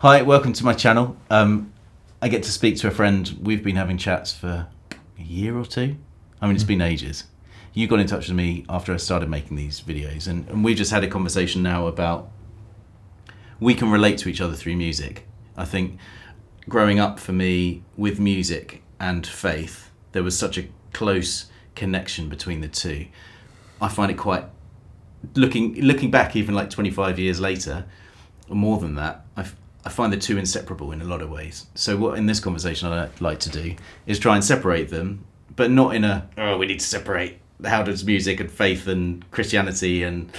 Hi, welcome to my channel. I get to speak to a friend. We've been having chats for a year or two. I mean, it's been ages. You got in touch with me after I started making these videos, and we just had a conversation now about we can relate to each other through music. I think growing up for me with music and faith, there was such a close connection between the two. I find it quite, looking back even like 25 years later, or more than that, I find the two inseparable in a lot of ways. So what in this conversation I'd like to do is try and separate them, but not in we need to separate how does music and faith and Christianity and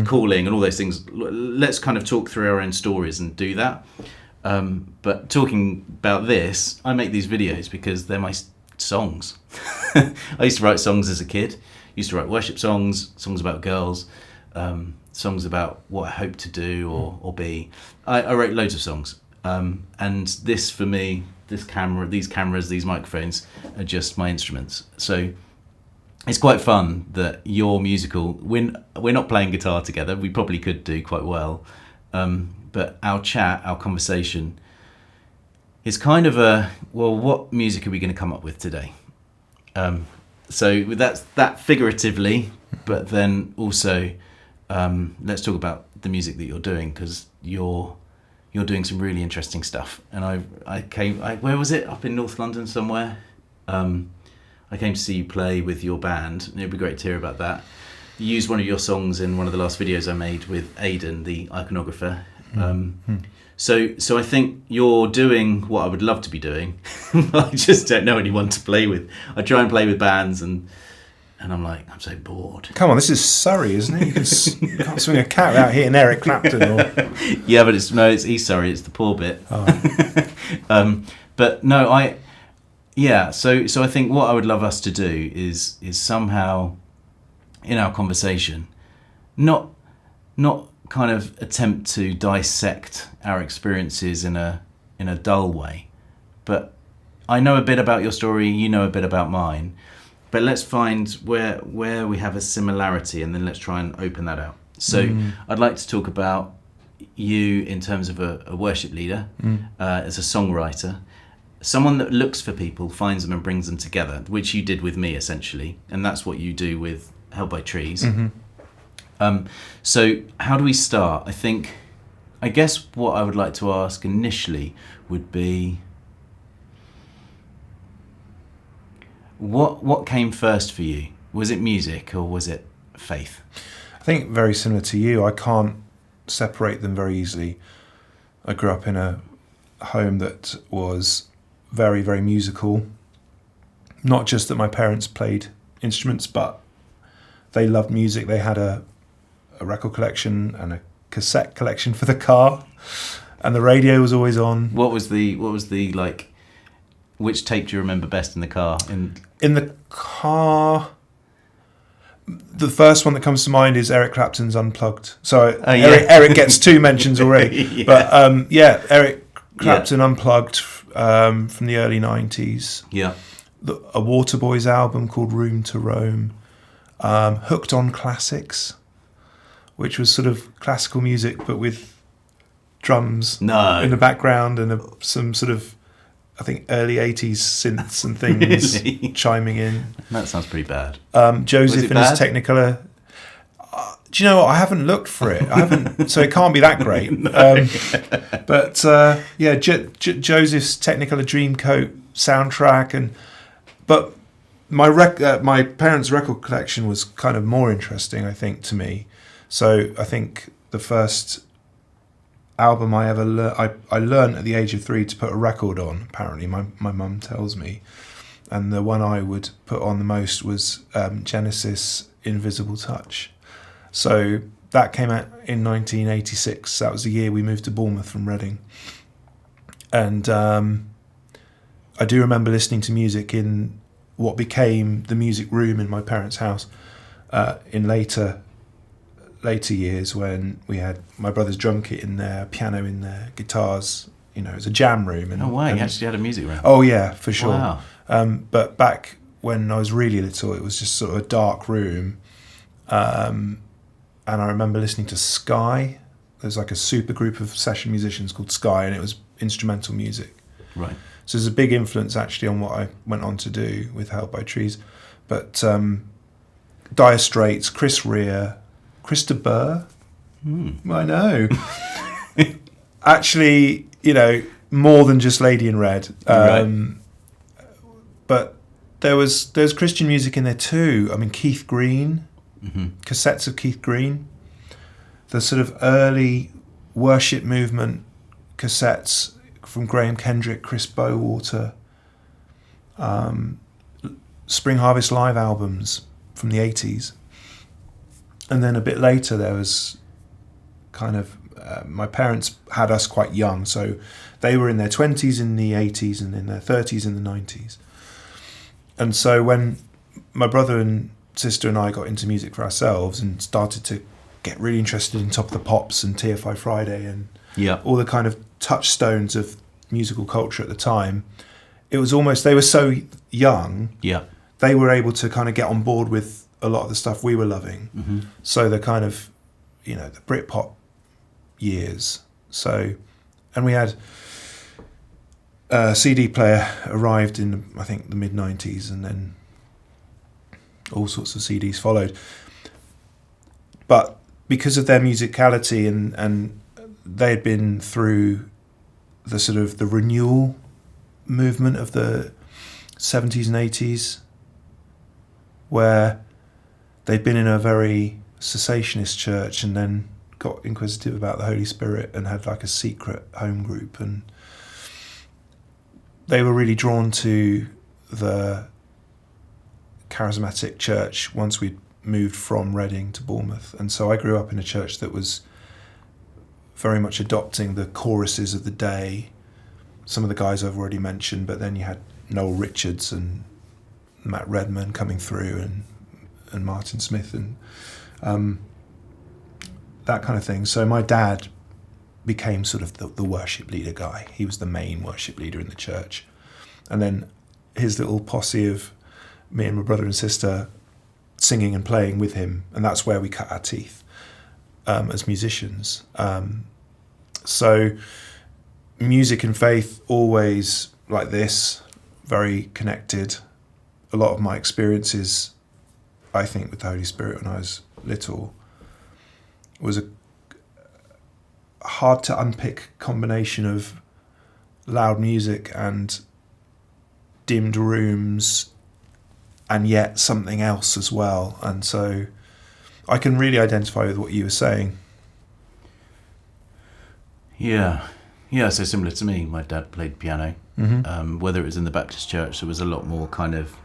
calling and all those things. Let's kind of talk through our own stories and do that. But talking about this, I make these videos because they're my songs. I used to write songs as a kid. Used to write worship songs about girls, songs about what I hope to do or be. I wrote loads of songs, and this for me, these cameras, these microphones are just my instruments. So it's quite fun that you're musical. We're not playing guitar together. We probably could do quite well, but our chat, our conversation, is kind of what music are we going to come up with today? So that's that figuratively, but then also let's talk about the music that you're doing, because you're doing some really interesting stuff. And I came where was it? Up in North London somewhere. I came to see you play with your band, and it'd be great to hear about that. You used one of your songs in one of the last videos I made with Aidan, the iconographer. So I think you're doing what I would love to be doing. I just don't know anyone to play with. I try and play with bands, and I'm like, I'm so bored. Come on, this is Surrey, isn't it? You can't swing a cat without hitting Eric Clapton. Yeah, but it's East Surrey. It's the poor bit. Oh. But no, So I think what I would love us to do is somehow in our conversation, not kind of attempt to dissect our experiences in a dull way, but I know a bit about your story, you know a bit about mine, but let's find where we have a similarity, and then let's try and open that out. So I'd like to talk about you in terms of a worship leader, as a songwriter, someone that looks for people, finds them and brings them together, which you did with me essentially, and that's what you do with Held by Trees. So how do we start? I guess what I would like to ask initially would be, what came first for you? Was it music or was it faith? I think very similar to you. I can't separate them very easily. I grew up in a home that was very, very musical. Not just that my parents played instruments, but they loved music. They had a record collection and a cassette collection for the car, and the radio was always on. What was the like? Which tape do you remember best in the car? In the car, the first one that comes to mind is Eric Clapton's Unplugged. So Eric gets two mentions already. Yeah. But Eric Clapton Unplugged from the early 90s. Yeah. A Waterboys album called Room to Roam. Hooked on Classics, which was sort of classical music but with drums in the background and some sort of, I think, early 80s synths and things really? Chiming in. That sounds pretty bad. Joseph in his Technicolor. Do you know what? I haven't looked for it. So it can't be that great. Joseph's Technicolor Dreamcoat soundtrack, but my parents' record collection was kind of more interesting, I think, to me. So I think the first album I ever I learned at the age of 3 to put a record on. Apparently, my mum tells me, and the one I would put on the most was Genesis Invisible Touch. So that came out in 1986. That was the year we moved to Bournemouth from Reading, and I do remember listening to music in what became the music room in my parents' house in later years, when we had my brother's drum kit in there, piano in there, guitars. It was a jam room. And, you actually had a music room? Oh yeah, for sure. Wow. But back when I was really little, it was just sort of a dark room. And I remember listening to Sky there's like a super group of session musicians called Sky, and it was instrumental music. Right. So there's a big influence actually on what I went on to do with Held by Trees. But Dire Straits, Chris Rea, Krista Burr. I know. Actually, more than just Lady in Red. Right. But there's Christian music in there too. I mean, Keith Green, cassettes of Keith Green. The sort of early worship movement cassettes from Graham Kendrick, Chris Bowater, Spring Harvest Live albums from the 80s. And then a bit later there was kind of, my parents had us quite young, so they were in their 20s in the 80s and in their 30s in the 90s. And so when my brother and sister and I got into music for ourselves and started to get really interested in Top of the Pops and TFI Friday and all the kind of touchstones of musical culture at the time, it was almost, they were so young, they were able to kind of get on board with a lot of the stuff we were loving. So the kind of, the Britpop years. So, and we had a CD player arrived in, I think, the mid-90s, and then all sorts of CDs followed. But because of their musicality and they had been through the sort of the renewal movement of the 70s and 80s, where they'd been in a very cessationist church and then got inquisitive about the Holy Spirit and had like a secret home group, and they were really drawn to the charismatic church once we'd moved from Reading to Bournemouth. And so I grew up in a church that was very much adopting the choruses of the day, some of the guys I've already mentioned, but then you had Noel Richards and Matt Redman coming through, and Martin Smith, and that kind of thing. So my dad became sort of the worship leader guy. He was the main worship leader in the church. And then his little posse of me and my brother and sister singing and playing with him, and that's where we cut our teeth as musicians. So music and faith always like this, very connected. A lot of my experiences, I think, with the Holy Spirit when I was little was a hard to unpick combination of loud music and dimmed rooms, and yet something else as well. And so I can really identify with what you were saying. Yeah, so similar to me. My dad played piano. Whether it was in the Baptist church, there was a lot more kind of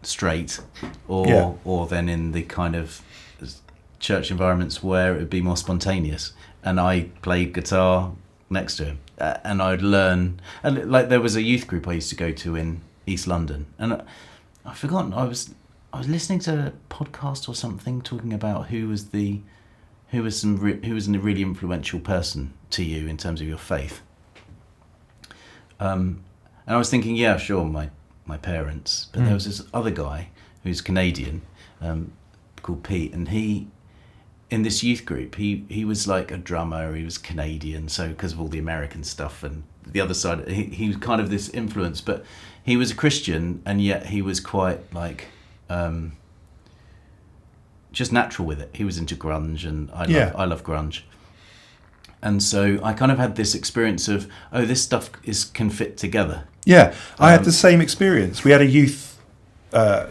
straight, or then in the kind of church environments where it would be more spontaneous. And I played guitar next to him, and I'd learn. And like there was a youth group I used to go to in East London, and I've forgotten. I was listening to a podcast or something talking about who was a really influential person to you in terms of your faith. And I was thinking, yeah, sure, my parents, but there was this other guy who's Canadian, called Pete, and he, in this youth group, he was like a drummer. He was Canadian, so because of all the American stuff, and the other side, he was kind of this influence, but he was a Christian, and yet he was quite like just natural with it. He was into grunge, and I love grunge. And so I kind of had this experience of, this stuff can fit together. Yeah, I had the same experience. We had a youth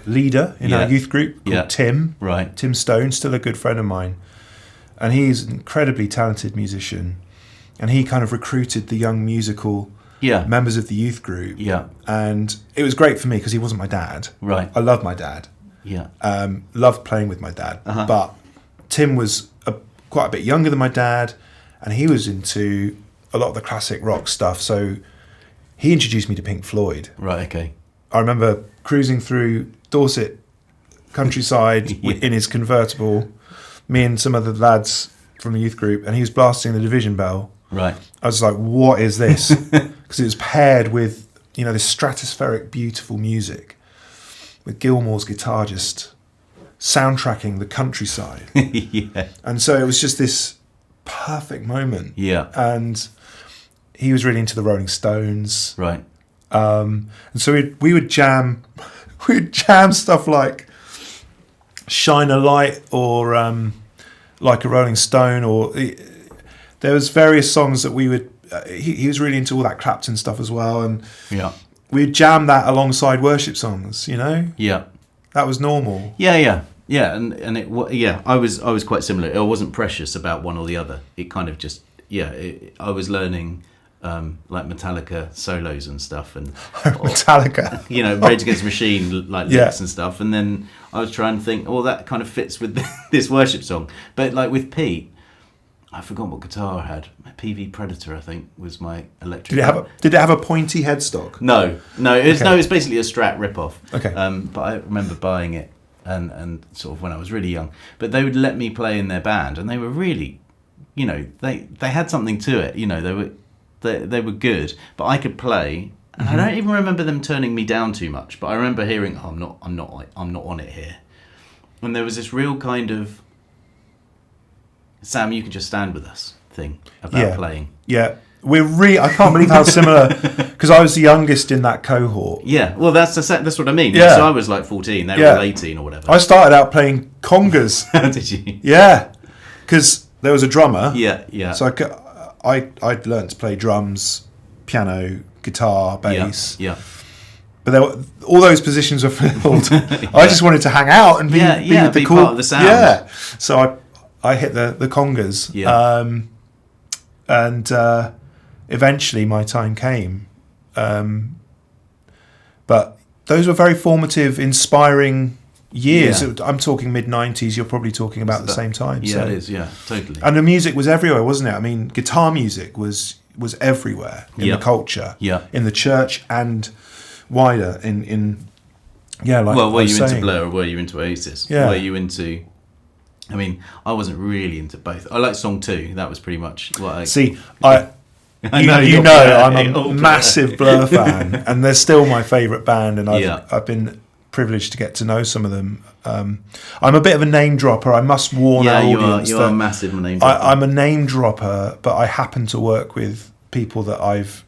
leader in our youth group called Tim. Right. Tim Stone, still a good friend of mine. And he's an incredibly talented musician. And he kind of recruited the young musical members of the youth group. Yeah. And it was great for me because he wasn't my dad. Right. I love my dad. Yeah. Loved playing with my dad. Uh-huh. But Tim was quite a bit younger than my dad, and he was into a lot of the classic rock stuff. So he introduced me to Pink Floyd. Right, okay. I remember cruising through Dorset countryside in his convertible, me and some of the lads from the youth group, and he was blasting the Division Bell. Right. I was like, what is this? Because it was paired with, this stratospheric, beautiful music, with Gilmour's guitar just soundtracking the countryside. Yeah. And so it was just this perfect moment. Yeah. And he was really into the Rolling Stones. Right. And so we would jam stuff like Shine a Light or Like a Rolling Stone, or there was various songs that we would, he was really into all that Clapton stuff as well, and Yeah. we'd jam that alongside worship songs, you know? Yeah. That was normal. Yeah. And I was quite similar. I wasn't precious about one or the other. It kind of just, I was learning like Metallica solos and stuff, and Metallica, Rage Against the Machine like licks and stuff, and then I was trying to think, that kind of fits with this worship song. But like with Pete, I forgot what guitar I had. My PV Predator, I think, was my electric. Did it have a pointy headstock? No. It's basically a Strat ripoff. Okay. But I remember buying it and sort of when I was really young. But they would let me play in their band, and they were really, they had something to it. They were good, but I could play, and I don't even remember them turning me down too much. But I remember hearing, I'm not on it here, and there was this real kind of Sam, you can just stand with us thing about playing. Yeah, I can't believe how similar, because I was the youngest in that cohort. Yeah, well, that's what I mean. Yeah. So I was like 14, they were all 18 or whatever. I started out playing congas. Did you? Yeah, because there was a drummer. Yeah. So I'd learnt to play drums, piano, guitar, bass. Yeah. But all those positions were filled. I just wanted to hang out and be the cool part of the sound. Yeah. So I hit the congas. Yeah. And eventually my time came. But those were very formative, inspiring years. Yeah. I'm talking mid-90s. You're probably talking about the same time. Yeah, so. it is. Yeah, totally. And the music was everywhere, wasn't it? I mean, guitar music was everywhere in the culture, in the church and wider in were you into Blur or were you into Oasis? Yeah. Were you into... I mean, I wasn't really into both. I liked Song 2. That was pretty much what I... See, I you know I'm a massive Blur fan, and they're still my favourite band, and I've been privileged to get to know some of them. I'm a bit of a name dropper. I must warn our audience you are a massive name dropper. I'm a name dropper, but I happen to work with people that I've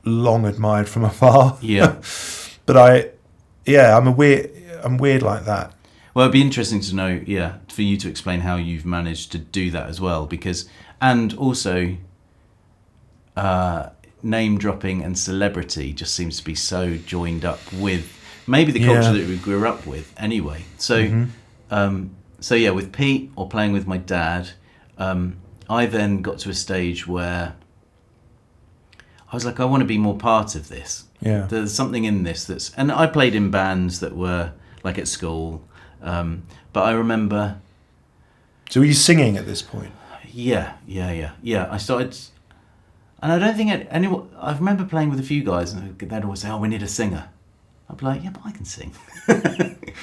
long admired from afar. Yeah. But I'm weird like that. Well, it'd be interesting to know, for you to explain how you've managed to do that as well, and also name dropping and celebrity just seems to be so joined up with maybe the culture that we grew up with anyway. So, with Pete or playing with my dad, I then got to a stage where I was like, I want to be more part of this. Yeah. There's something in this and I played in bands that were like at school. But I remember... So were you singing at this point? Yeah. I started... And I don't think anyone... I remember playing with a few guys and they'd always say, we need a singer. I'd be like, but I can sing.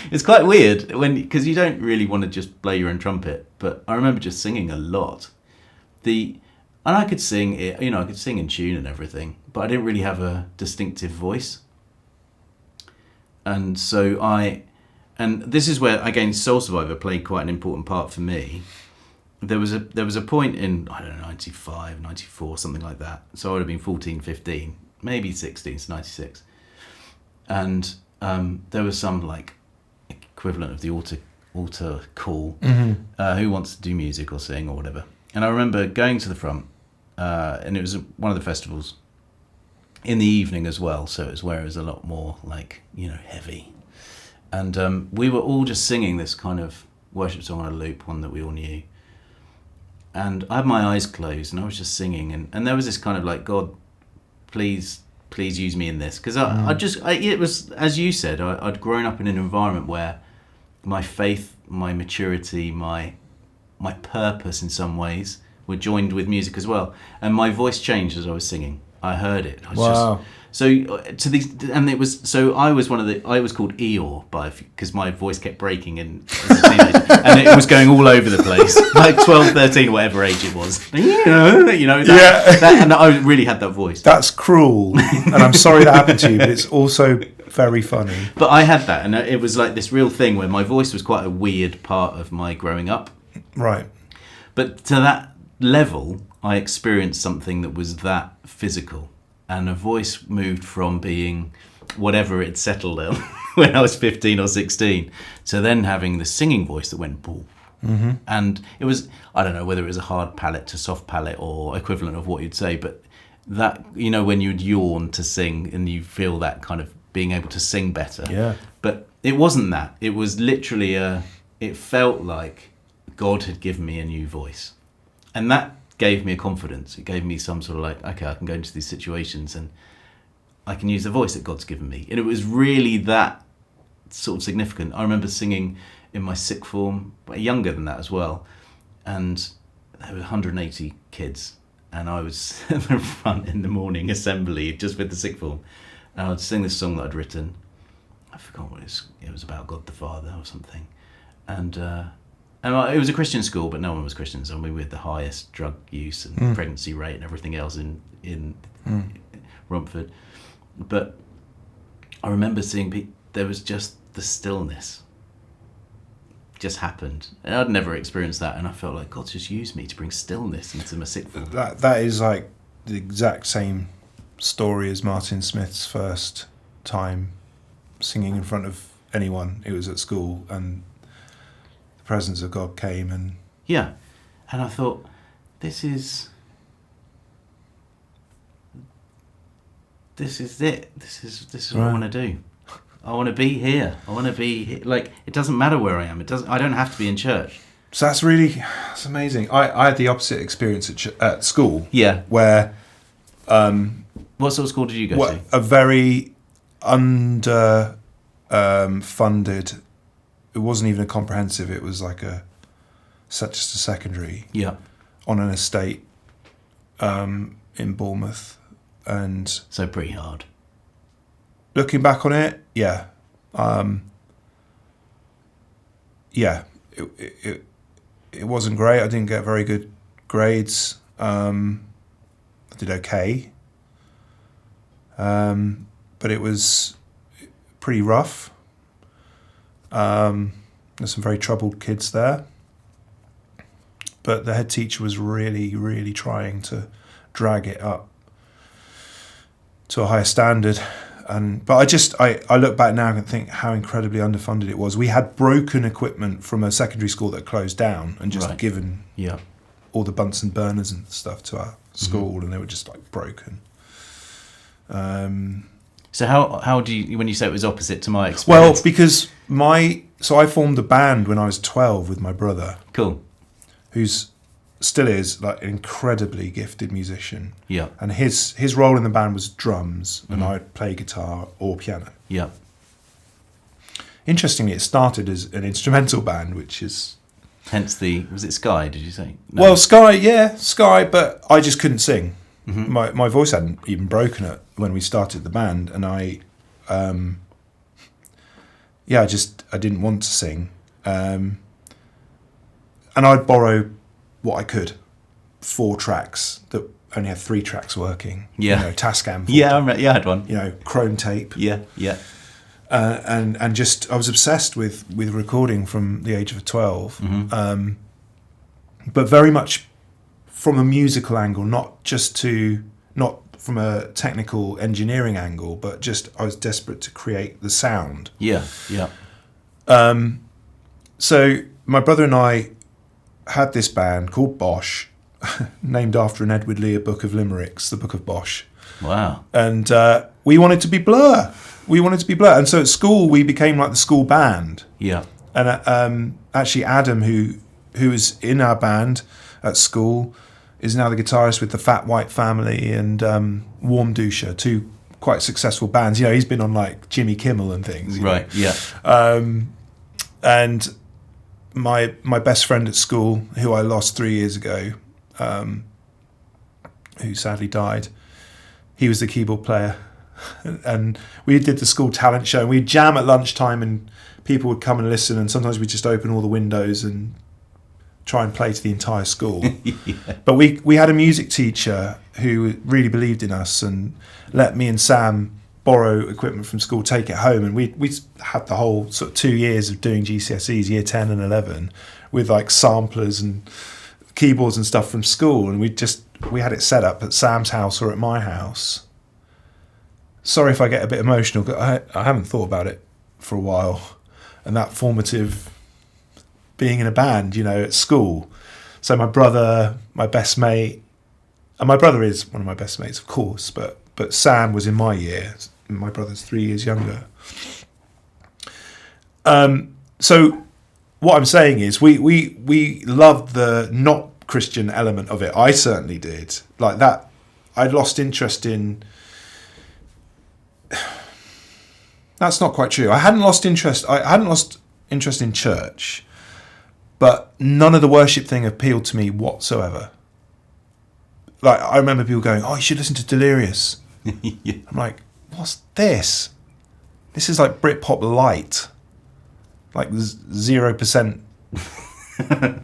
It's quite weird because you don't really want to just play your own trumpet. But I remember just singing a lot. And I could sing it, I could sing in tune and everything, but I didn't really have a distinctive voice. And so And this is where, again, Soul Survivor played quite an important part for me. There was a point in, 95, 94, something like that. So I would have been 14, 15, maybe 16, it's 96. And there was some, like, equivalent of the altar call, who wants to do music or sing or whatever. And I remember going to the front, and it was one of the festivals in the evening as well, so it was where it was a lot more, like, heavy. And we were all just singing this kind of worship song on a loop, one that we all knew. And I had my eyes closed and I was just singing. And there was this kind of like, God, please use me in this. Because it was, as you said, I'd grown up in an environment where my faith, my maturity, my purpose in some ways were joined with music as well. And my voice changed as I was singing. I heard it. I was I was called Eeyore because my voice kept breaking as a teenager, and it was going all over the place, like 12, 13, whatever age it was. And I really had that voice. That's cruel, and I'm sorry that happened to you, but it's also very funny. But I had that, and it was like this real thing where my voice was quite a weird part of my growing up. Right. But to that level, I experienced something that was that physical, and a voice moved from being whatever it settled on when I was 15 or 16 to then having the singing voice that went boom. Mm-hmm. And it was, I don't know whether it was a hard palate to soft palate or equivalent of what you'd say, but that, you know, when you'd yawn to sing and you feel that kind of being able to sing better. Yeah. But it wasn't that. It was literally it felt like God had given me a new voice. And that gave me a confidence. It gave me some sort of like, okay, I can go into these situations and I can use the voice that God's given me. And it was really that sort of significant. I remember singing in my sixth form, younger than that as well. And there were 180 kids. And I was at the front in the morning assembly just with the sixth form. And I'd sing this song that I'd written. I forgot what it was about God the Father or something. And it was a Christian school, but no one was Christians. I mean, we had the highest drug use and pregnancy rate and everything else in Romford. But I remember seeing there was just the stillness just happened. And I'd never experienced that, and I felt like God's just used me to bring stillness into my sixth form. That is like the exact same story as Martin Smith's first time singing in front of anyone. It was at school, and the presence of God came, and yeah, and I thought, this is it. This is what I want to do. I want to be here. I want to be like, it doesn't matter where I am. I don't have to be in church. So that's amazing. I had the opposite experience at school. Yeah. Where what sort of school did you go to? A very under funded. It wasn't even a comprehensive. It was like just a secondary. Yeah. On an estate in Bournemouth, and so pretty hard. Looking back on it, yeah, it wasn't great. I didn't get very good grades. I did okay, but it was pretty rough. There's some very troubled kids there, but the head teacher was really, really trying to drag it up to a higher standard. But I look back now and think how incredibly underfunded it was. We had broken equipment from a secondary school that closed down and just given all the Bunsen burners and stuff to our school, and they were just like broken. So how do you, when you say it was opposite to my experience? Well, because I formed a band when I was 12 with my brother. Cool. Who's still is like an incredibly gifted musician. Yeah. And his role in the band was drums, and I'd play guitar or piano. Yeah. Interestingly, it started as an instrumental band, which is... Hence was it Sky, did you say? No. Well, Sky, but I just couldn't sing. Mm-hmm. My voice hadn't even broken it when we started the band, and I didn't want to sing. And I'd borrow what I could, 4 tracks that only had 3 tracks working. Yeah. You know, Tascam. Yeah, I had one. You know, chrome tape. Yeah. And just I was obsessed with recording from the age of 12, but very much from a musical angle, not from a technical engineering angle, but just I was desperate to create the sound. Yeah. So my brother and I had this band called Bosh, named after an Edward Lear book of limericks, the Book of Bosh. Wow. And we wanted to be Blur. And so at school, we became like the school band. Yeah. And actually Adam, who was in our band at school, is now the guitarist with the Fat White Family and Warm Dusha, 2 quite successful bands. You know, he's been on like Jimmy Kimmel and things. Right, know? Yeah. And my best friend at school, who I lost 3 years ago, who sadly died, he was the keyboard player. And we did the school talent show. We'd jam at lunchtime and people would come and listen, and sometimes we'd just open all the windows and try and play to the entire school. Yeah. But we had a music teacher who really believed in us and let me and Sam borrow equipment from school, take it home, and we had the whole sort of 2 years of doing GCSEs, year 10 and 11, with like samplers and keyboards and stuff from school, and we had it set up at Sam's house or at my house. Sorry if I get a bit emotional, but I haven't thought about it for a while, and that formative being in a band, at school. So my brother, my best mate, and my brother is one of my best mates, of course, but Sam was in my year. My brother's 3 years younger. So what I'm saying is we loved the not Christian element of it. I certainly did. Like that, I'd lost interest in... That's not quite true. I hadn't lost interest in church, but none of the worship thing appealed to me whatsoever. Like, I remember people going, "Oh, you should listen to Delirious." Yeah. I'm like, "What's this? This is like Britpop light, like 0%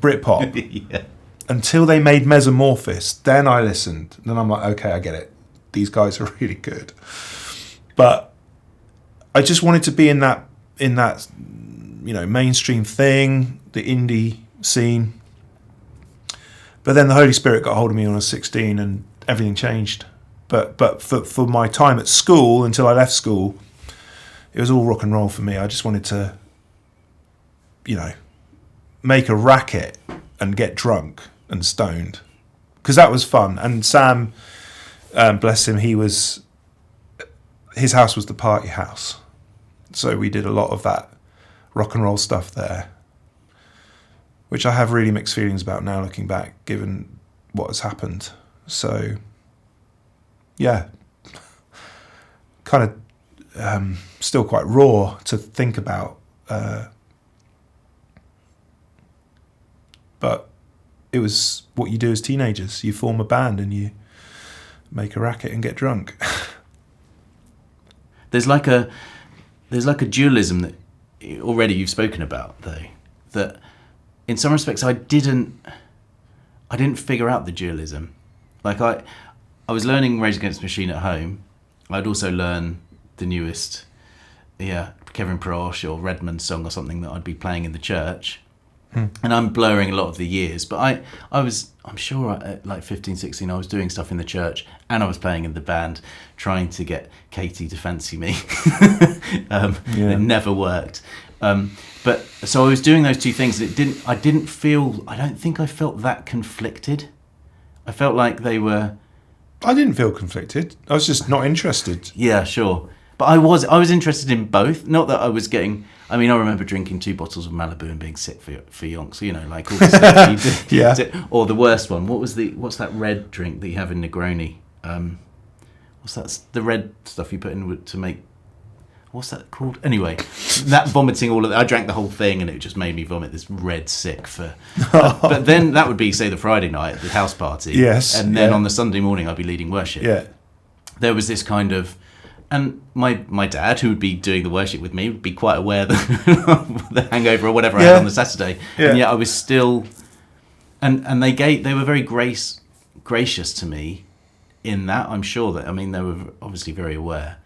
Britpop." Yeah. Until they made Mesomorphist, then I listened. Then I'm like, "Okay, I get it. These guys are really good." But I just wanted to be in that mainstream thing, the indie scene. But then the Holy Spirit got hold of me when I was 16, and everything changed. But for my time at school, until I left school, it was all rock and roll for me. I just wanted to, make a racket and get drunk and stoned, because that was fun. And Sam, bless him, his house was the party house. So we did a lot of that rock and roll stuff there, which I have really mixed feelings about now looking back, given what has happened. So, yeah, kind of still quite raw to think about. But it was what you do as teenagers. You form a band and you make a racket and get drunk. There's like a dualism that already you've spoken about, though, that in some respects I didn't figure out the dualism. Like I was learning Rage Against the Machine at home. I'd also learn the newest Kevin Prosh or Redmond song or something that I'd be playing in the church. And I'm blurring a lot of the years, but I'm sure at like 15, 16 I was doing stuff in the church and I was playing in the band, trying to get Katie to fancy me. It never worked. But so I was doing those two things. I don't think I felt that conflicted. I felt like they were... I didn't feel conflicted. I was just not interested. Yeah, sure. But I was interested in both. Not that I was getting... I mean, I remember drinking 2 bottles of Malibu and being sick for yonks, like all the stuff you did. Yeah. Or the worst one. What's that red drink that you have in Negroni? What's that? The red stuff you put in to make... What's that called? Anyway, that vomiting all of that. I drank the whole thing and it just made me vomit this red sick for... But then that would be, say, the Friday night at the house party. Yes. And then on the Sunday morning I'd be leading worship. Yeah. There was this kind of... And my dad, who would be doing the worship with me, would be quite aware that the hangover or whatever I had on the Saturday. Yeah. And yet I was still... And they were very gracious to me in that. I'm sure that... I mean, they were obviously very aware.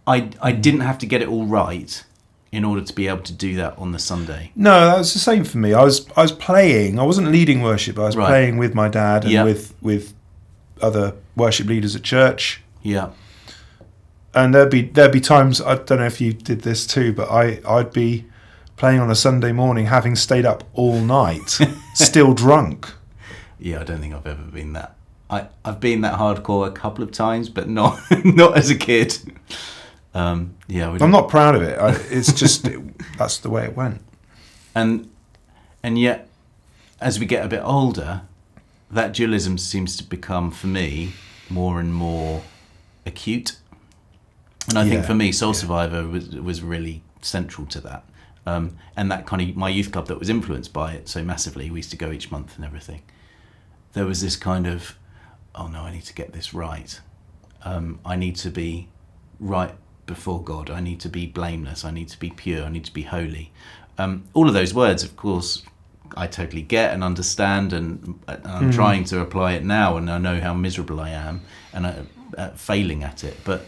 I didn't have to get it all right in order to be able to do that on the Sunday. No, that was the same for me. I was playing. I wasn't leading worship. I was playing with my dad and with other worship leaders at church. Yeah. And there'd be times, I don't know if you did this too, but I'd be playing on a Sunday morning, having stayed up all night, still drunk. Yeah, I don't think I've ever been that. I've been that hardcore a couple of times, but not as a kid. I'm not proud of it. It's just that's the way it went. And yet, as we get a bit older, that dualism seems to become, for me, more and more acute. And I think for me, Soul Survivor was really central to that. And that kind of my youth club that was influenced by it so massively. We used to go each month and everything. There was this kind of, oh no, I need to get this right. I need to be right before God. I need to be blameless. I need to be pure. I need to be holy. All of those words, of course, I totally get and understand, and I'm trying to apply it now, and I know how miserable I am and failing at it. But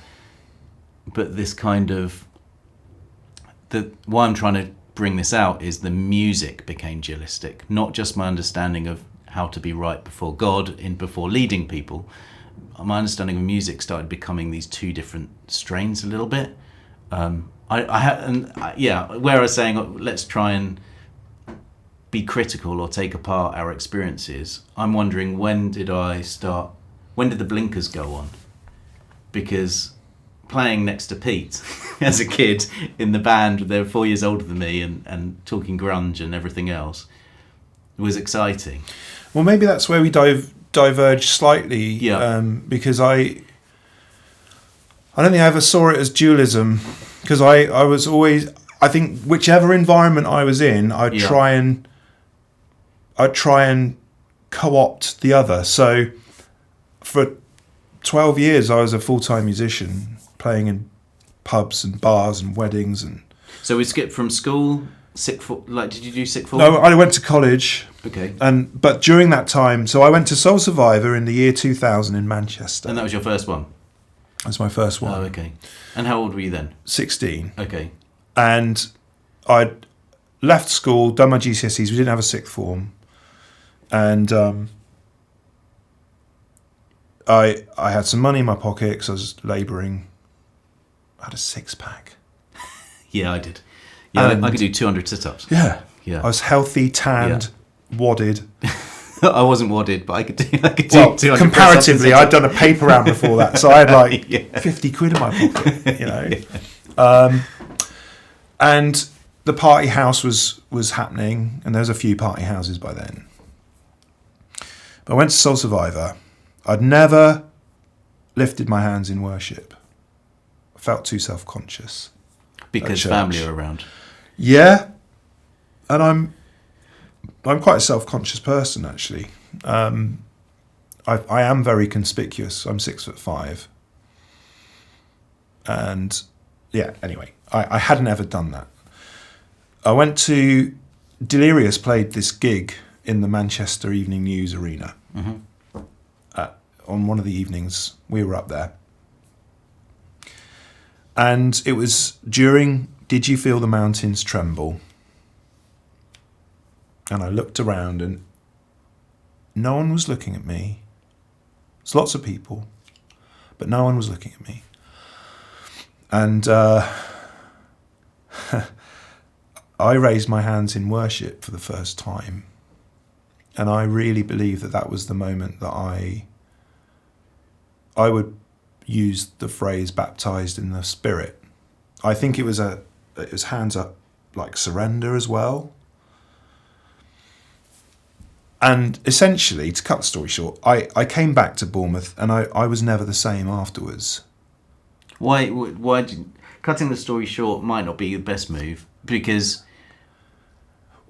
this kind of why I'm trying to bring this out is the music became dualistic, not just my understanding of how to be right before God before leading people. My understanding of music started becoming these two different strains a little bit. Where I was saying let's try and be critical or take apart our experiences, I'm wondering when did the blinkers go on? Because playing next to Pete as a kid in the band, they were 4 years older than me, and talking grunge and everything else was exciting. Well, maybe that's where we diverge slightly, because I don't think I ever saw it as dualism, because I was always, I think whichever environment I was in, I'd try and co-opt the other. So for 12 years I was a full-time musician, playing in pubs and bars and weddings. And so we skipped from school, did you do sixth form? No, I went to college. Okay. But during that time, so I went to Soul Survivor in the year 2000 in Manchester. And that was your first one? That's my first one. Oh, okay. And how old were you then? 16. Okay. And I'd left school, done my GCSEs. We didn't have a sixth form. And I had some money in my pocket because I was labouring. I had a six-pack. Yeah, I did. Yeah, I could do 200 sit-ups. Yeah. Yeah. I was healthy, tanned, wadded. I wasn't wadded, but I could do 200 comparatively, I'd done a paper round before that, so I had like 50 quid in my pocket, you know. And the party house was happening, and there was a few party houses by then. But I went to Soul Survivor. I'd never lifted my hands in worship. I felt too self-conscious. Because family are around. Yeah. And I'm quite a self-conscious person, actually. I am very conspicuous. I'm 6'5". And yeah, anyway, I hadn't ever done that. I went to Delirious played this gig in the Manchester Evening News Arena. Mm-hmm. On one of the evenings we were up there. And it was during Did You Feel the Mountains Tremble? And I looked around and no one was looking at me. There's lots of people, but no one was looking at me. And I raised my hands in worship for the first time. And I really believe that was the moment that I would use the phrase baptized in the Spirit. I think it was hands up, like surrender as well. And essentially, to cut the story short, I came back to Bournemouth and I was never the same afterwards. Why cutting the story short might not be the best move, because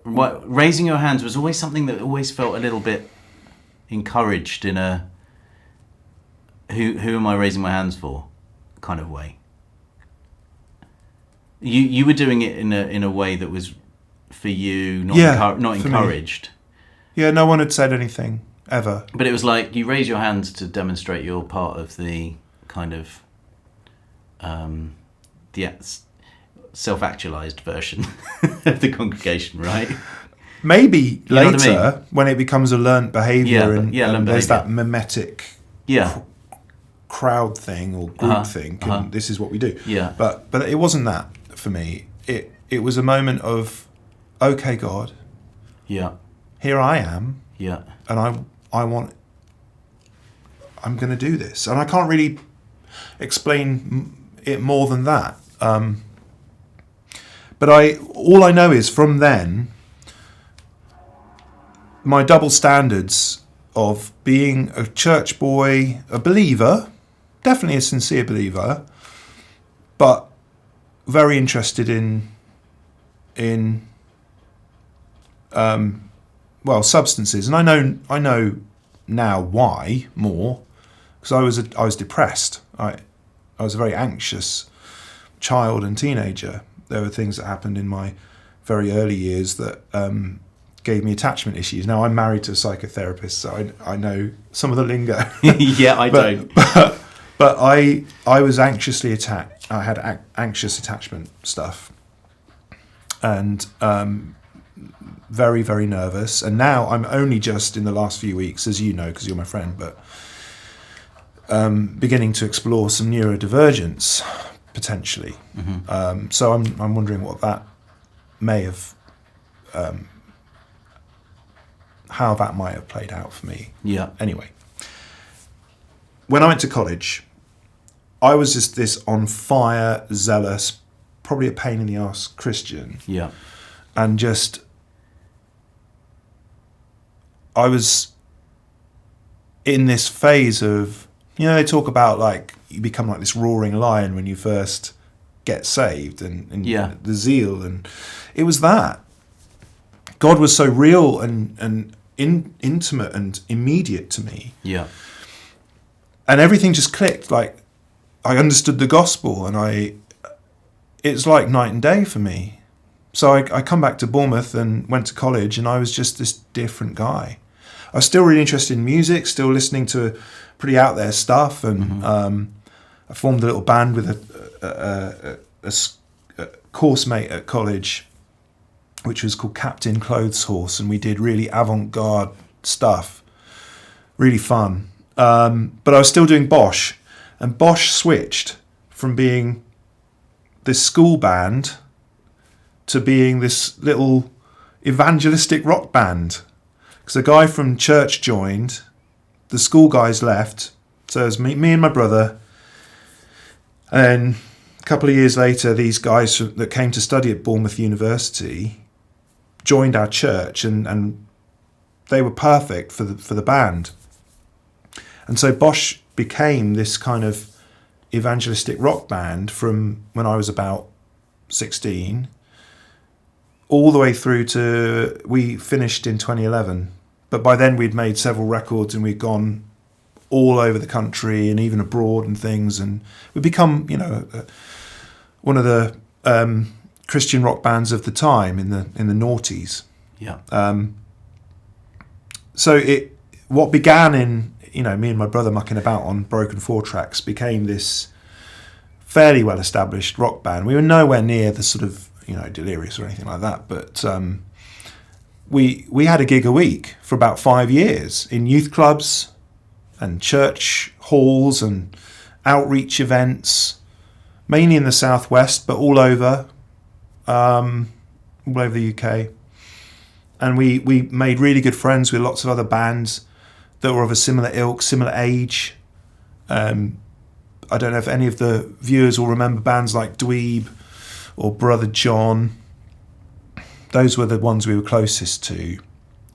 raising your hands was always something that always felt a little bit encouraged in a who am I raising my hands for kind of way. You were doing it in a way that was for you, not encouraged. Me. Yeah, no one had said anything ever. But it was like you raise your hands to demonstrate you're part of the kind of the self-actualized version of the congregation, right? Maybe later, when it becomes a learnt behaviour and there's that mimetic crowd thing or group thing, and this is what we do. Yeah. But it wasn't that for me. It was a moment of, okay, God. Yeah. Here I am. Yeah. And I'm going to do this. And I can't really explain it more than that. But all I know is from then, my double standards of being a church boy, a believer, definitely a sincere believer, but very interested in substances. And I know now why more, because I was depressed. I was a very anxious child and teenager. There were things that happened in my very early years that gave me attachment issues. Now I'm married to a psychotherapist, so I know some of the lingo. Yeah, I don't. But I was anxiously attacked. I had anxious attachment stuff, and very, very nervous. And now I'm only just in the last few weeks, as you know, because you're my friend, but beginning to explore some neurodivergence potentially. So I'm wondering what that may have, how that might have played out for me. Yeah. Anyway, when I went to college, I was just this on fire, zealous, probably a pain in the ass Christian. Yeah. And just, I was in this phase of, you know, they talk about like you become like this roaring lion when you first get saved, and the zeal, and it was that. God was so real and intimate and immediate to me. Yeah. And everything just clicked. Like I understood the gospel, and it's like night and day for me. So I come back to Bournemouth and went to college, and I was just this different guy. I was still really interested in music, still listening to pretty out there stuff, and I formed a little band with a course mate at college, which was called Captain Clothes Horse, and we did really avant-garde stuff, really fun. But I was still doing Bosh, and Bosh switched from being this school band to being this little evangelistic rock band. Because a guy from church joined, the school guys left, so it was me and my brother. And a couple of years later, these guys that came to study at Bournemouth University joined our church, and they were perfect for the band. And so Bosh became this kind of evangelistic rock band from when I was about 16 all the way through to, we finished in 2011. But by then we'd made several records, and we'd gone all over the country and even abroad and things, and we'd become, you know, one of the Christian rock bands of the time in the noughties. Yeah. So what began in, you know, me and my brother mucking about on Broken 4 tracks became this fairly well established rock band. We were nowhere near the sort of, you know, Delirious or anything like that, but we had a gig a week for about 5 years in youth clubs and church halls and outreach events, mainly in the southwest, but all over the UK. And we made really good friends with lots of other bands that were of a similar ilk, similar age. I don't know if any of the viewers will remember bands like Dweeb or Brother John. Those were the ones we were closest to.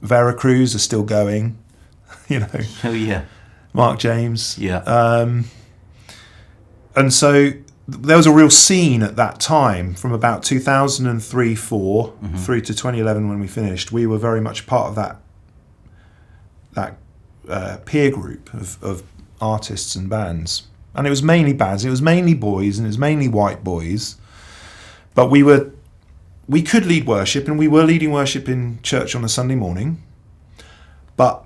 Veracruz are still going, you know. Oh, yeah. Mark James. Yeah. And so there was a real scene at that time from about 2003-04 through to 2011 when we finished. We were very much part of that peer group of artists and bands. And it was mainly bands, it was mainly boys, and it was mainly white boys. But we could lead worship, and we were leading worship in church on a Sunday morning. But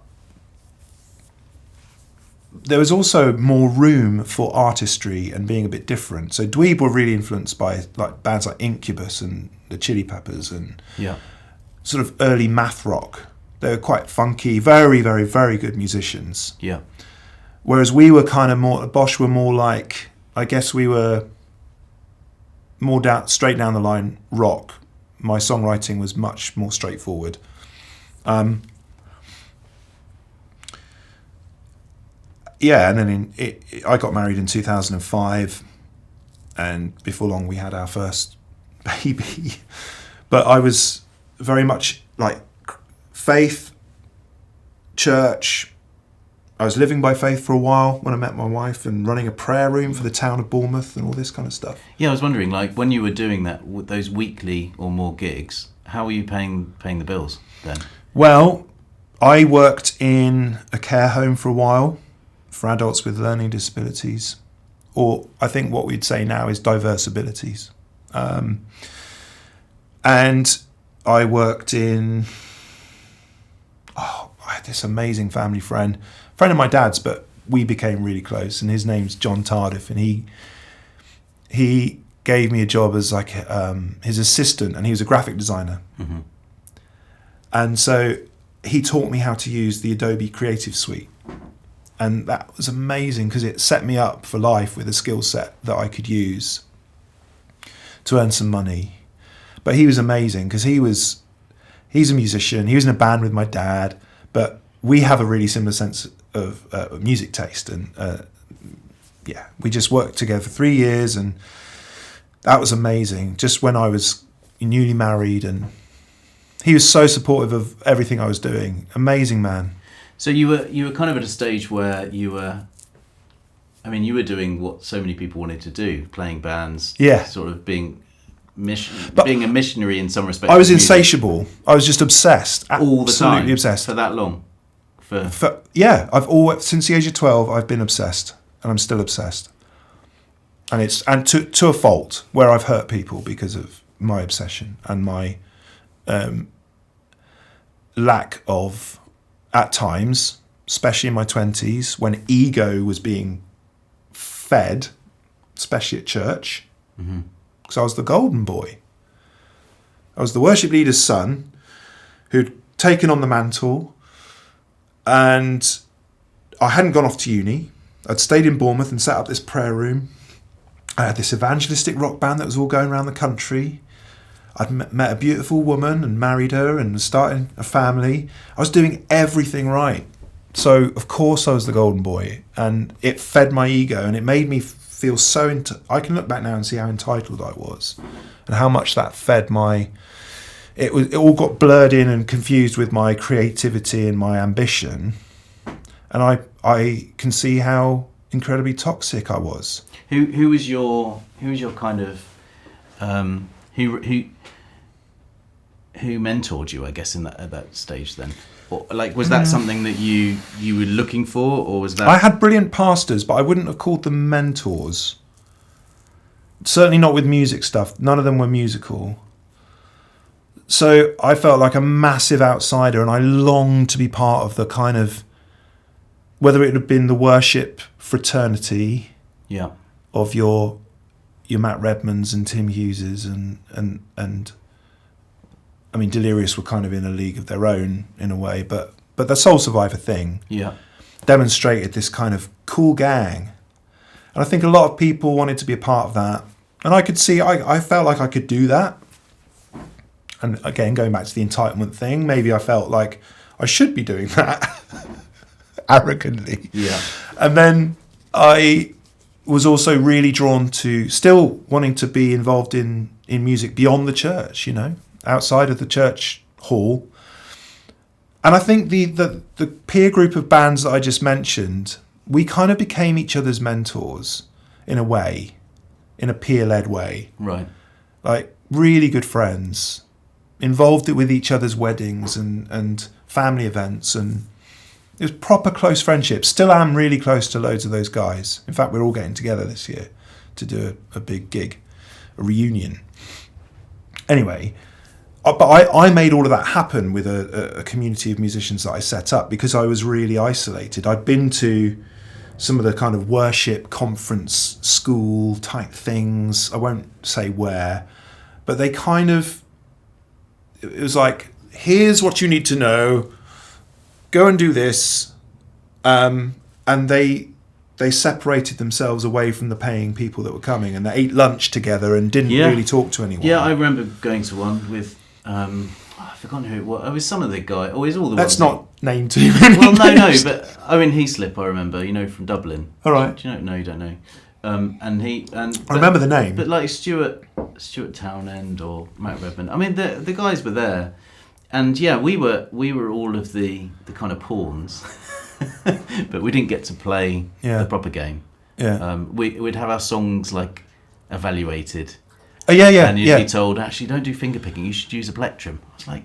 there was also more room for artistry and being a bit different. So Dweeb were really influenced by like bands like Incubus and the Chili Peppers and sort of early math rock. They were quite funky, very, very, very good musicians. Yeah. Whereas we were kind of more, Bosh were more like, I guess we were more straight down the line rock. My songwriting was much more straightforward. Yeah, and then I got married in 2005, and before long we had our first baby. But I was very much like faith, church. I was living by faith for a while when I met my wife, and running a prayer room for the town of Bournemouth and all this kind of stuff. Yeah, I was wondering, like, when you were doing that, with those weekly or more gigs, how were you paying the bills then? Well, I worked in a care home for a while for adults with learning disabilities, or I think what we'd say now is diverse abilities. And I worked in, I had this amazing family friend of my dad's, but we became really close, and his name's John Tardif, and he gave me a job as like his assistant, and he was a graphic designer. Mm-hmm. And so he taught me how to use the Adobe Creative Suite. And that was amazing because it set me up for life with a skill set that I could use to earn some money. But he was amazing because he's a musician. He was in a band with my dad, but we have a really similar sense of music taste. And we just worked together for 3 years, and that was amazing. Just when I was newly married, and he was so supportive of everything I was doing. Amazing man. So you were kind of at a stage where you were doing what so many people wanted to do, playing bands, sort of being a missionary in some respects. I was insatiable. I was just obsessed. All the time. Absolutely obsessed. For that long? I've always, since the age of 12, I've been obsessed, and I'm still obsessed. And to a fault, where I've hurt people because of my obsession and my lack of, at times, especially in my 20s, when ego was being fed, especially at church, because I was the golden boy. I was the worship leader's son who'd taken on the mantle, and I hadn't gone off to uni. I'd stayed in Bournemouth and set up this prayer room. I had this evangelistic rock band that was all going around the country. I'd met a beautiful woman and married her and started a family. I was doing everything right. So, of course, I was the golden boy. And it fed my ego, and it made me feel so... I can look back now and see how entitled I was and how much that fed my... It all got blurred in and confused with my creativity and my ambition. And I can see how incredibly toxic I was. Who was your kind of... Who mentored you, I guess, at that stage then? Or, like, was that something that you were looking for, or was that... I had brilliant pastors, but I wouldn't have called them mentors. Certainly not with music stuff. None of them were musical. So I felt like a massive outsider, and I longed to be part of the kind of... Whether it had been the worship fraternity of your Matt Redmans and Tim Hugheses and I mean, Delirious were kind of in a league of their own in a way, but the Soul Survivor thing demonstrated this kind of cool gang. And I think a lot of people wanted to be a part of that. And I could see, I felt like I could do that. And again, going back to the entitlement thing, maybe I felt like I should be doing that arrogantly. Yeah. And then I was also really drawn to still wanting to be involved in music beyond the church, outside of the church hall. And I think the peer group of bands that I just mentioned, we kind of became each other's mentors in a way, in a peer-led way. Right. Like really good friends, involved with each other's weddings and family events, and it was proper close friendship. Still am really close to loads of those guys. In fact, we're all getting together this year to do a big gig, a reunion. Anyway, but I made all of that happen with a community of musicians that I set up because I was really isolated. I'd been to some of the kind of worship conference school type things. I won't say where, but they kind of, it was like, here's what you need to know. Go and do this. And they separated themselves away from the paying people that were coming, and they ate lunch together and didn't really talk to anyone. Yeah, I remember going to one with, I've forgotten who it was. It was some of the guy. Oh, it's all the Let's ones. not name too many. Well, no, but Owen Heaslip, I remember, from Dublin. All right. Do you know? No, you don't know. I remember the name. But like Stuart Townend or Matt Redman. I mean, the guys were there, and yeah, we were all of the kind of pawns, but we didn't get to play the proper game. Yeah. We'd have our songs like evaluated. Oh yeah. And you'd be told, actually, don't do finger picking. You should use a plectrum. I was like,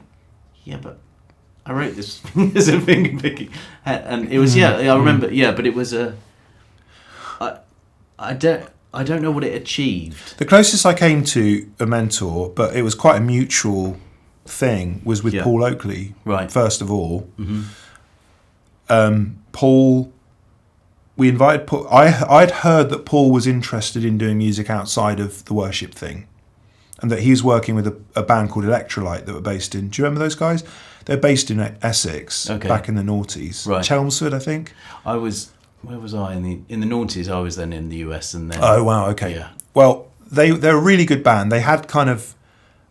yeah, but I wrote this as a finger picking, and it was I remember but it was I don't know what it achieved. The closest I came to a mentor, but it was quite a mutual thing, was with Paul Oakley. Right. First of all, Paul we invited Paul. I'd heard that Paul was interested in doing music outside of the worship thing, and that he was working with a band called Electrolyte that were based in. Do you remember those guys? They're based in Essex, back in the noughties, right. Chelmsford, I think. Where was I in the noughties? I was then in the US, and then. Oh wow, okay. Yeah. Well, they're a really good band. They had kind of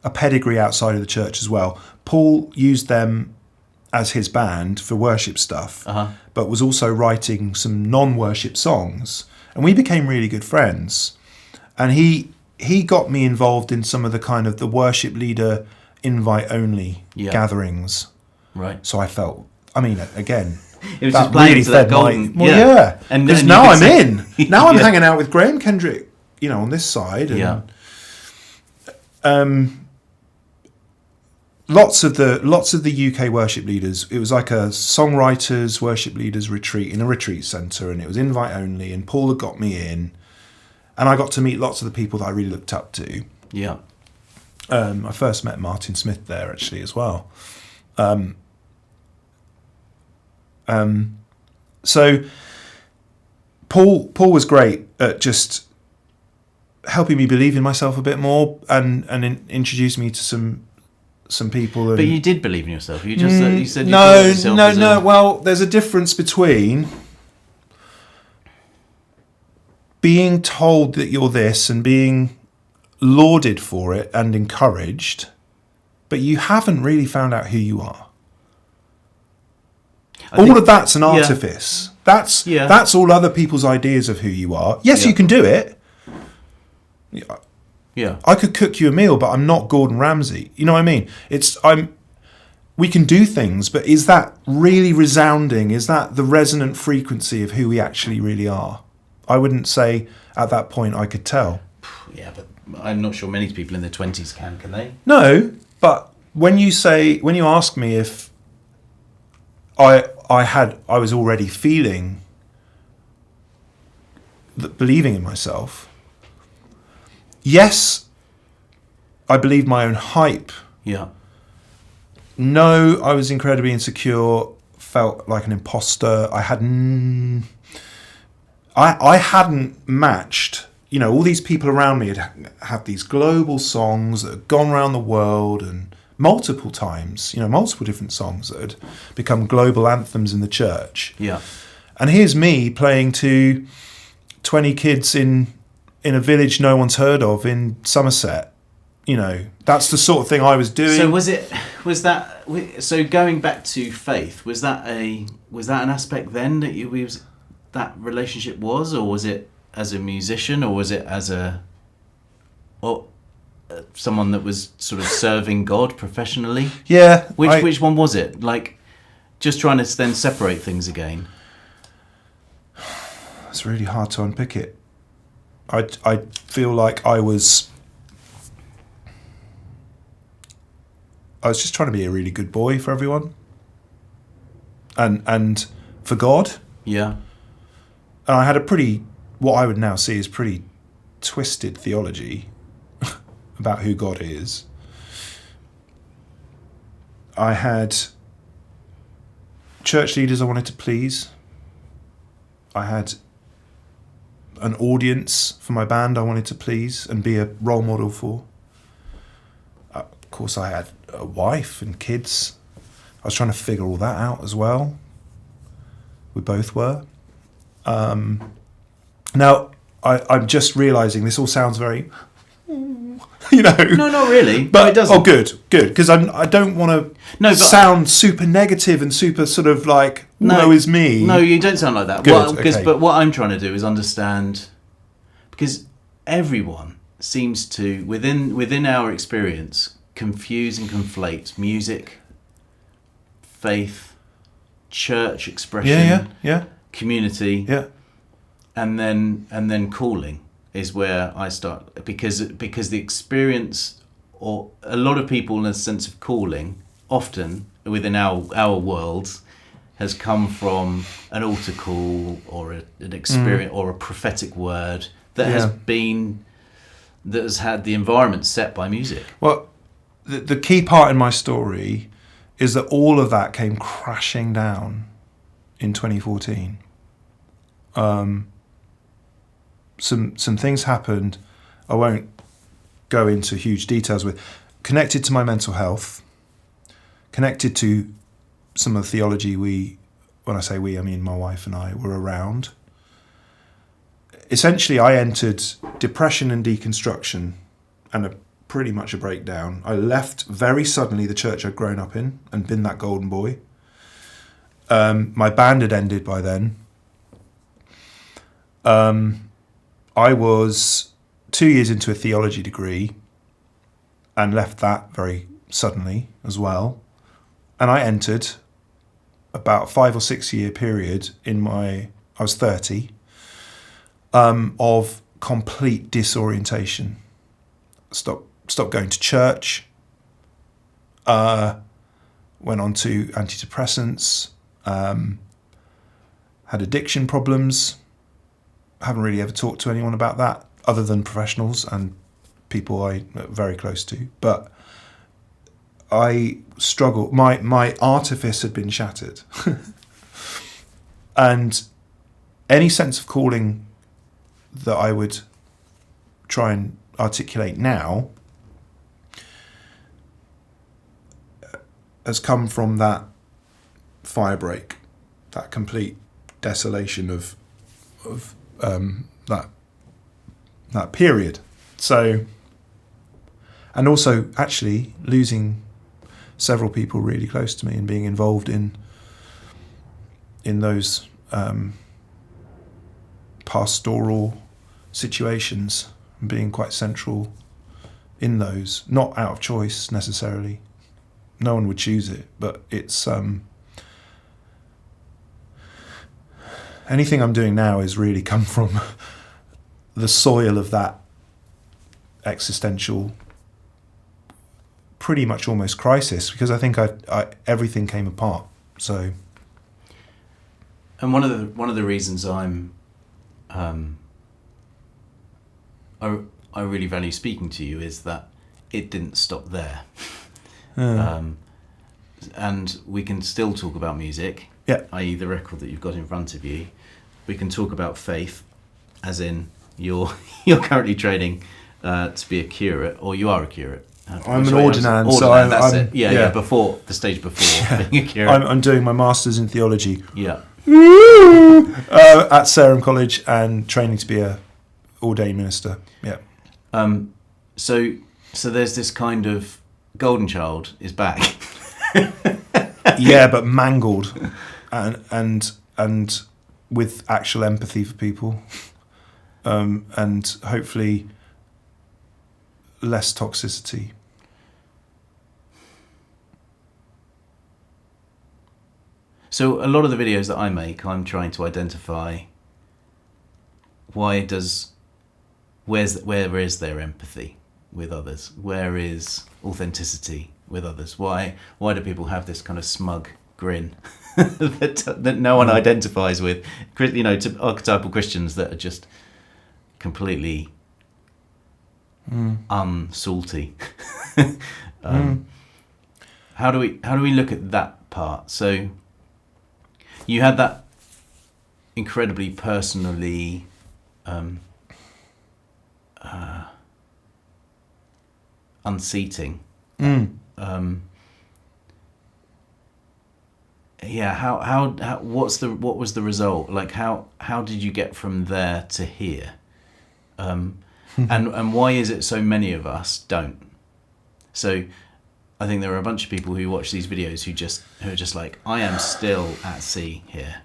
a pedigree outside of the church as well. Paul used them as his band for worship stuff, but was also writing some non-worship songs, and we became really good friends. And he got me involved in some of the kind of the worship leader invite-only gatherings. Right. So I felt, I mean, again, it was that just playing really to that fed my... golden... Well, yeah. And because now I'm in. Now I'm hanging out with Graham Kendrick, on this side. And, Lots of the UK worship leaders, it was like a songwriters, worship leaders retreat in a retreat centre, and it was invite only, and Paul had got me in, and I got to meet lots of the people that I really looked up to. Yeah. I first met Martin Smith there actually as well. So Paul was great at just helping me believe in myself a bit more, and introduced me to some people. But you did believe in yourself. You just you said you no. yourself Well, there's a difference between being told that you're this and being lauded for it and encouraged, but you haven't really found out who you are. All of that's an artifice. That's all other people's ideas of who you are. Yes, you can do it. Yeah. I could cook you a meal, but I'm not Gordon Ramsay. You know what I mean? We can do things, but is that really resounding? Is that the resonant frequency of who we actually really are? I wouldn't say at that point I could tell. Yeah, but I'm not sure many people in their 20s can they? No, but when you ask me if I was already feeling believing in myself. Yes, I believed my own hype. Yeah. No, I was incredibly insecure, felt like an imposter. I hadn't matched, all these people around me had these global songs that had gone around the world, and multiple times, multiple different songs that had become global anthems in the church. Yeah. And here's me playing to 20 kids in a village no one's heard of in Somerset. That's the sort of thing I was doing. So going back to faith, was that an aspect then that that relationship was, or was it as a musician, or was it as someone that was sort of serving God professionally? Yeah. Which one was it? Like, just trying to then separate things again. It's really hard to unpick it. I feel like I was just trying to be a really good boy for everyone, and for God. Yeah. And I had what I would now see as pretty twisted theology about who God is. I had church leaders I wanted to please. I had an audience for my band I wanted to please and be a role model for. Of course, I had a wife and kids. I was trying to figure all that out as well. We both were. Now, I'm just realising this all sounds very... No, not really. But it doesn't. Oh, good. Because I don't want to sound super negative and super sort of like, woe is me. No, you don't sound like that. Good, But what I'm trying to do is understand, because everyone seems to, within our experience, confuse and conflate music, faith, church expression, community, and then calling is where I start, because the experience, or a lot of people in a sense of calling, often within our worlds, has come from an altar call or an experience or a prophetic word that has had the environment set by music. Well, the key part in my story is that all of that came crashing down in 2014. some things happened. I won't go into huge details with. Connected to my mental health, connected to some of the theology when I say we, I mean my wife and I were around. Essentially, I entered depression and deconstruction and pretty much a breakdown. I left very suddenly the church I'd grown up in and been that golden boy. My band had ended by then. I was 2 years into a theology degree and left that very suddenly as well. And I entered about a 5 or 6 year period I was 30, of complete disorientation. Stopped going to church, went on to antidepressants, had addiction problems. Haven't really ever talked to anyone about that other than professionals and people I'm very close to. But I struggled. My artifice had been shattered. And any sense of calling that I would try and articulate now has come from that fire break, that complete desolation of that period. So, and also actually losing several people really close to me and being involved in those pastoral situations and being quite central in those, not out of choice necessarily. No one would choose it, but it's anything I'm doing now has really come from the soil of that existential, pretty much almost crisis, because I think everything came apart. So, and one of the reasons I really value speaking to you is that it didn't stop there. And we can still talk about music, i.e. the record that you've got in front of you. We can talk about faith, as in you're currently training to be a curate, or you are a curate. I'm an ordinand, so that's it. Yeah, before the stage before being a curate. I'm doing my master's in theology. Yeah. At Sarum College and training to be a ordained minister. Yeah. So there's this kind of golden child is back. Yeah, but mangled, and with actual empathy for people, and hopefully less toxicity. So a lot of the videos that I make, I'm trying to identify where is there empathy with others? Where is authenticity with others? Why do people have this kind of smug grin that no one identifies with? You know, to archetypal Christians that are just completely unsalty. How do we look at that part? So you had that incredibly personally unseating. How what was the result? Like how did you get from there to here? And why is it so many of us don't? So I think there are a bunch of people who watch these videos who are just like, I am still at sea here.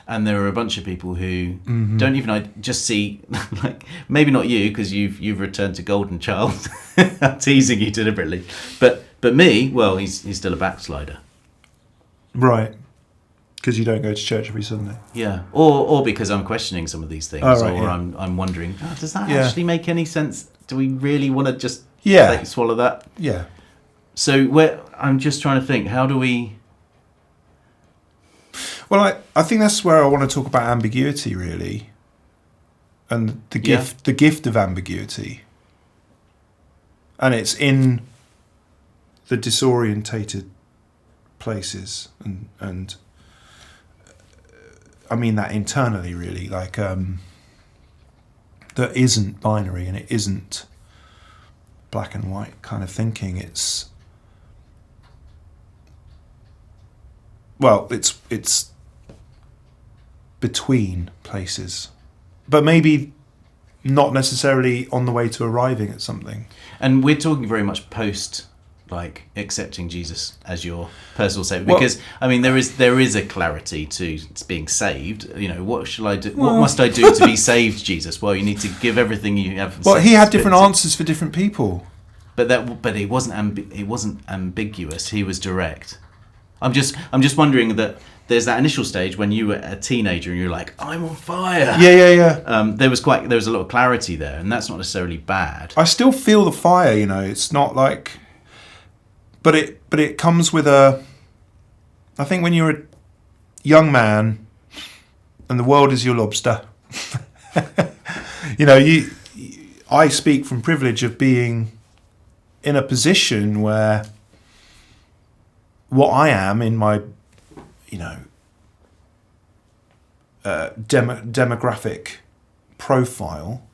And there are a bunch of people who don't even just see, like, maybe not you because you've returned to Golden Child. I'm teasing you deliberately, but me, well, he's still a backslider, right? Because you don't go to church every Sunday. Yeah, or because I'm questioning some of these things, I'm wondering, does that actually make any sense? Do we really want to just swallow that? Yeah. So I'm just trying to think, how do we? Well, I think that's where I want to talk about ambiguity, really, and the gift of ambiguity, and it's in the disorientated places, and I mean that internally, really, like that isn't binary and it isn't black and white kind of thinking. It's between places, but maybe not necessarily on the way to arriving at something. And we're talking very much post, like, accepting Jesus as your personal savior, because I mean there is a clarity to being saved. You know, what shall I do? What must I do to be saved, Jesus? Well, you need to give everything you have. Well, he had different answers for different people, but he wasn't ambiguous. He was direct. I'm just wondering that there's that initial stage when you were a teenager and you're like, I'm on fire. Yeah. There was a lot of clarity there, and that's not necessarily bad. I still feel the fire, you know. It's not like, but it comes with a. I think when you're a young man, and the world is your lobster, you know. I speak from privilege of being in a position where what I am in my, you know, demographic profile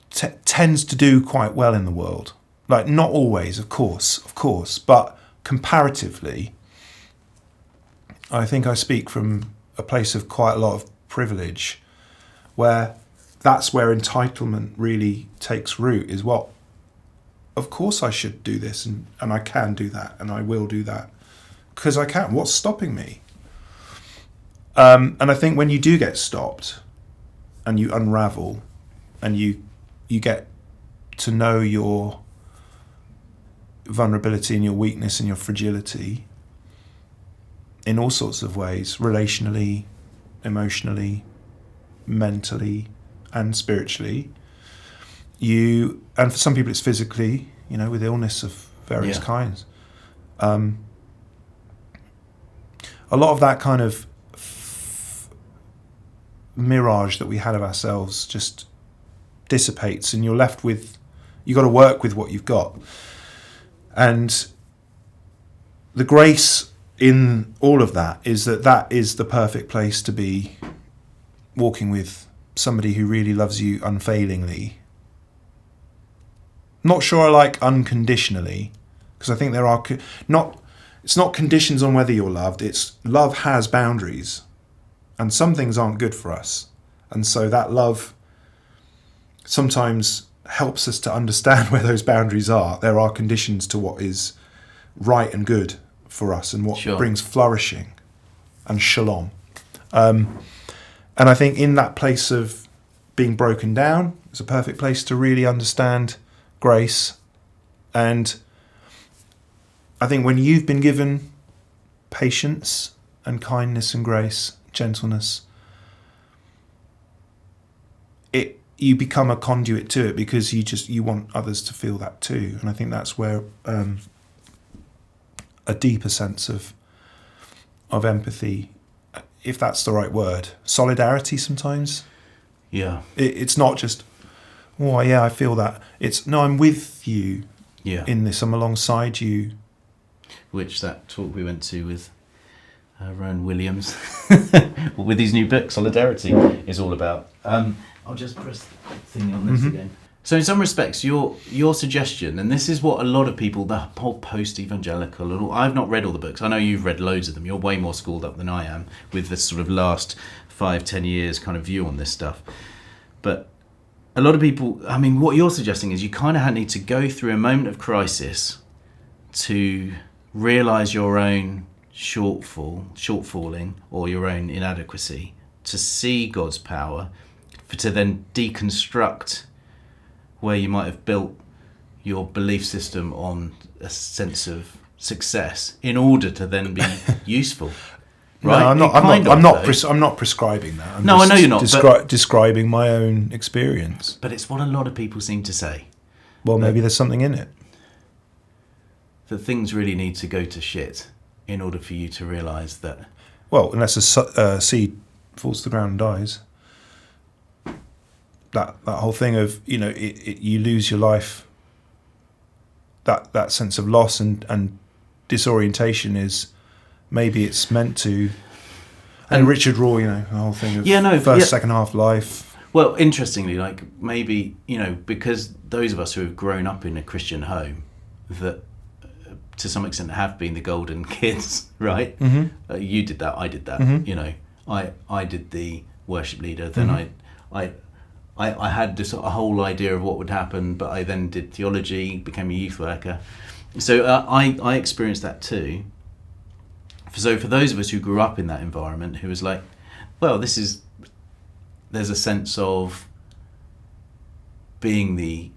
tends to do quite well in the world. Like, not always, of course, but comparatively, I think I speak from a place of quite a lot of privilege, where that's where entitlement really takes root, is what, of course I should do this, and I can do that, and I will do that, because I can. What's stopping me? And I think when you do get stopped, and you unravel, and you get to know your vulnerability and your weakness and your fragility in all sorts of ways, relationally, emotionally, mentally, and spiritually. And for some people it's physically, you know, with illness of various kinds. A lot of that kind of mirage that we had of ourselves just dissipates, and you're left with, you got to work with what you've got. And the grace in all of that is that is the perfect place to be walking with somebody who really loves you unfailingly. Not sure I like unconditionally, because I think there are it's not conditions on whether you're loved, it's love has boundaries, and some things aren't good for us, and so that love sometimes helps us to understand where those boundaries are. There are conditions to what is right and good for us, and what brings flourishing and shalom. And I think in that place of being broken down, it's a perfect place to really understand grace. And I think when you've been given patience and kindness and grace, gentleness, you become a conduit to it, because you want others to feel that too. And I think that's where a deeper sense of empathy, if that's the right word, solidarity sometimes. Yeah. It's not just, oh yeah, I feel that. It's, no, I'm with you in this. I'm alongside you. Which that talk we went to with Rowan Williams with his new book, Solidarity, is all about. I'll just press the thing on this again. So in some respects, your suggestion, and this is what a lot of people, the whole post-evangelical, I've not read all the books. I know you've read loads of them. You're way more schooled up than I am with this sort of last 5-10 years kind of view on this stuff. But a lot of people, I mean, what you're suggesting is you kind of need to go through a moment of crisis to realise your own shortfalling, or your own inadequacy, to see God's power, to then deconstruct where you might have built your belief system on a sense of success in order to then be useful. Right? No, I'm not prescribing that. I know you're not. Describing my own experience. But it's what a lot of people seem to say. Well, maybe there's something in it. That things really need to go to shit in order for you to realise that. Well, unless a seed falls to the ground and dies. That whole thing of, you know, you lose your life. That sense of loss and disorientation is, maybe it's meant to. And Richard Rohr, the whole thing of second half life. Well, interestingly, like maybe, because those of us who have grown up in a Christian home that to some extent have been the golden kids, right? Mm-hmm. You did that, I did that, I did the worship leader, then I had this a whole idea of what would happen, but I then did theology, became a youth worker. So I experienced that too. So for those of us who grew up in that environment, who was like, well, there's a sense of being the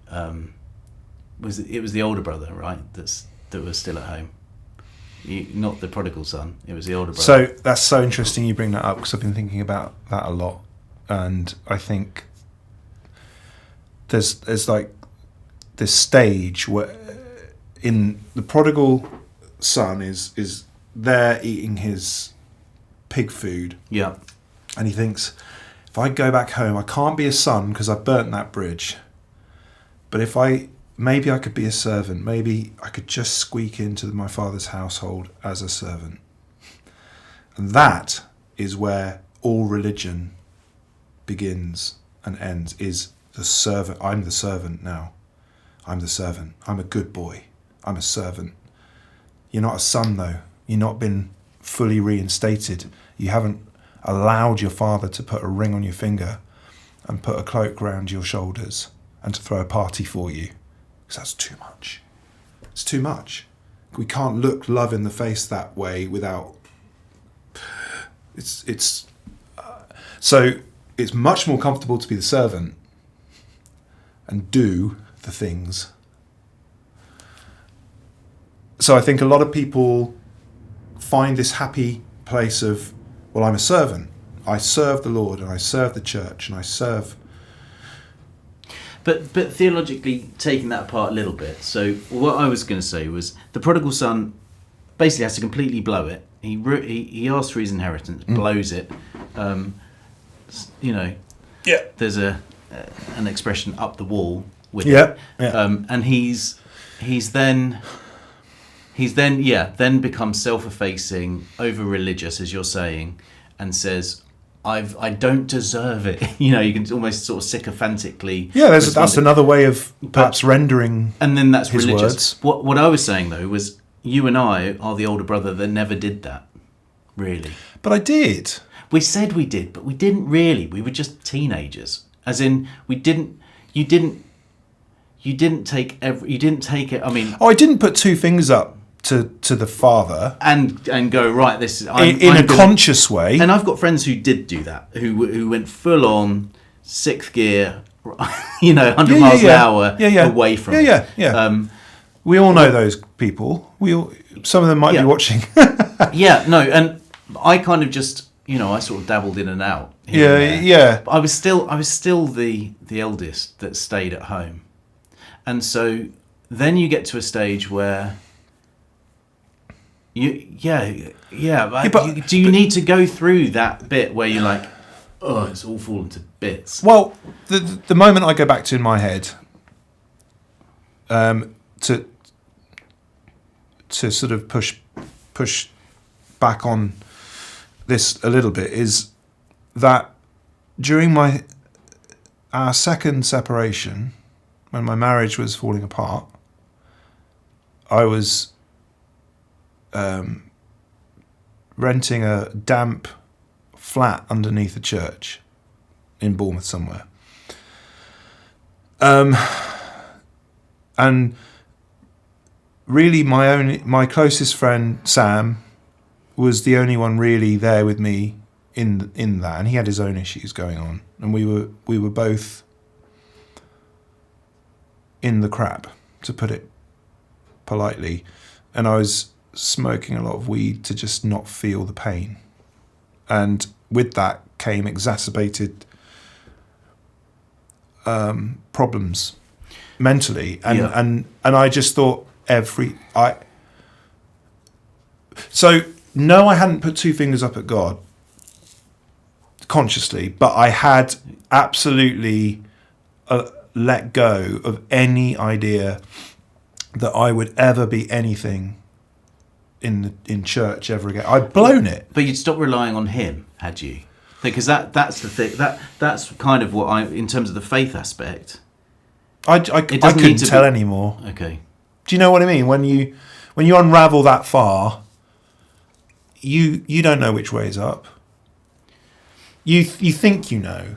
it was the older brother, right? That was still at home. Not the prodigal son. It was the older brother. So that's so interesting you bring that up, because I've been thinking about that a lot, and I think there's like this stage where in the prodigal son is there eating his pig food. Yeah. And he thinks, if I go back home, I can't be a son because I burnt that bridge. But maybe I could be a servant. Maybe I could just squeak into my father's household as a servant. And that is where all religion begins and ends, is the servant. I'm the servant now. I'm the servant. I'm a good boy. I'm a servant. You're not a son, though. You've not been fully reinstated. You haven't allowed your father to put a ring on your finger and put a cloak round your shoulders and to throw a party for you. Because that's too much. It's too much. We can't look love in the face that way without... So it's much more comfortable to be the servant and do the things. So I think a lot of people find this happy place of, well, I'm a servant. I serve the Lord and I serve the church and I serve... But theologically, taking that apart a little bit, so what I was going to say was the prodigal son basically has to completely blow it. He asks for his inheritance, blows it. There's an expression up the wall with it. And he's then becomes self-effacing, over-religious, as you're saying, and says, I don't deserve it. You can almost sort of sycophantically. Yeah, that's another way of perhaps rendering. And then that's his religious. Words. What I was saying though was, you and I are the older brother that never did that, really. But I did. We said we did, but we didn't really. We were just teenagers. As in, we didn't. You didn't take it. I mean, I didn't put two fingers up to the father and go, right, this is in a conscious way. And I've got friends who did do that, who went full on sixth gear, 100 miles an hour away from it. We all know those people. Some of them might be watching. And I kind of just I sort of dabbled in and out. But I was still the eldest that stayed at home, and so then you get to a stage where. Do you need to go through that bit where you're like, oh, it's all fallen to bits? Well, the moment I go back to in my head, to sort of push back on this a little bit, is that during our second separation, when my marriage was falling apart, I was renting a damp flat underneath a church in Bournemouth somewhere. And really my closest friend Sam was the only one really there with me in that, and he had his own issues going on, and we were both in the crap, to put it politely, and I was smoking a lot of weed to just not feel the pain, and with that came exacerbated problems mentally, and I just thought so no, I hadn't put two fingers up at God consciously, but I had absolutely let go of any idea that I would ever be anything in church ever again. I'd blown it. But you'd stop relying on him. had you? Because that's the thing. That's kind of what in terms of the faith aspect. I couldn't tell anymore. Okay. Do you know what I mean? When you unravel that far, you don't know which way is up. You think you know,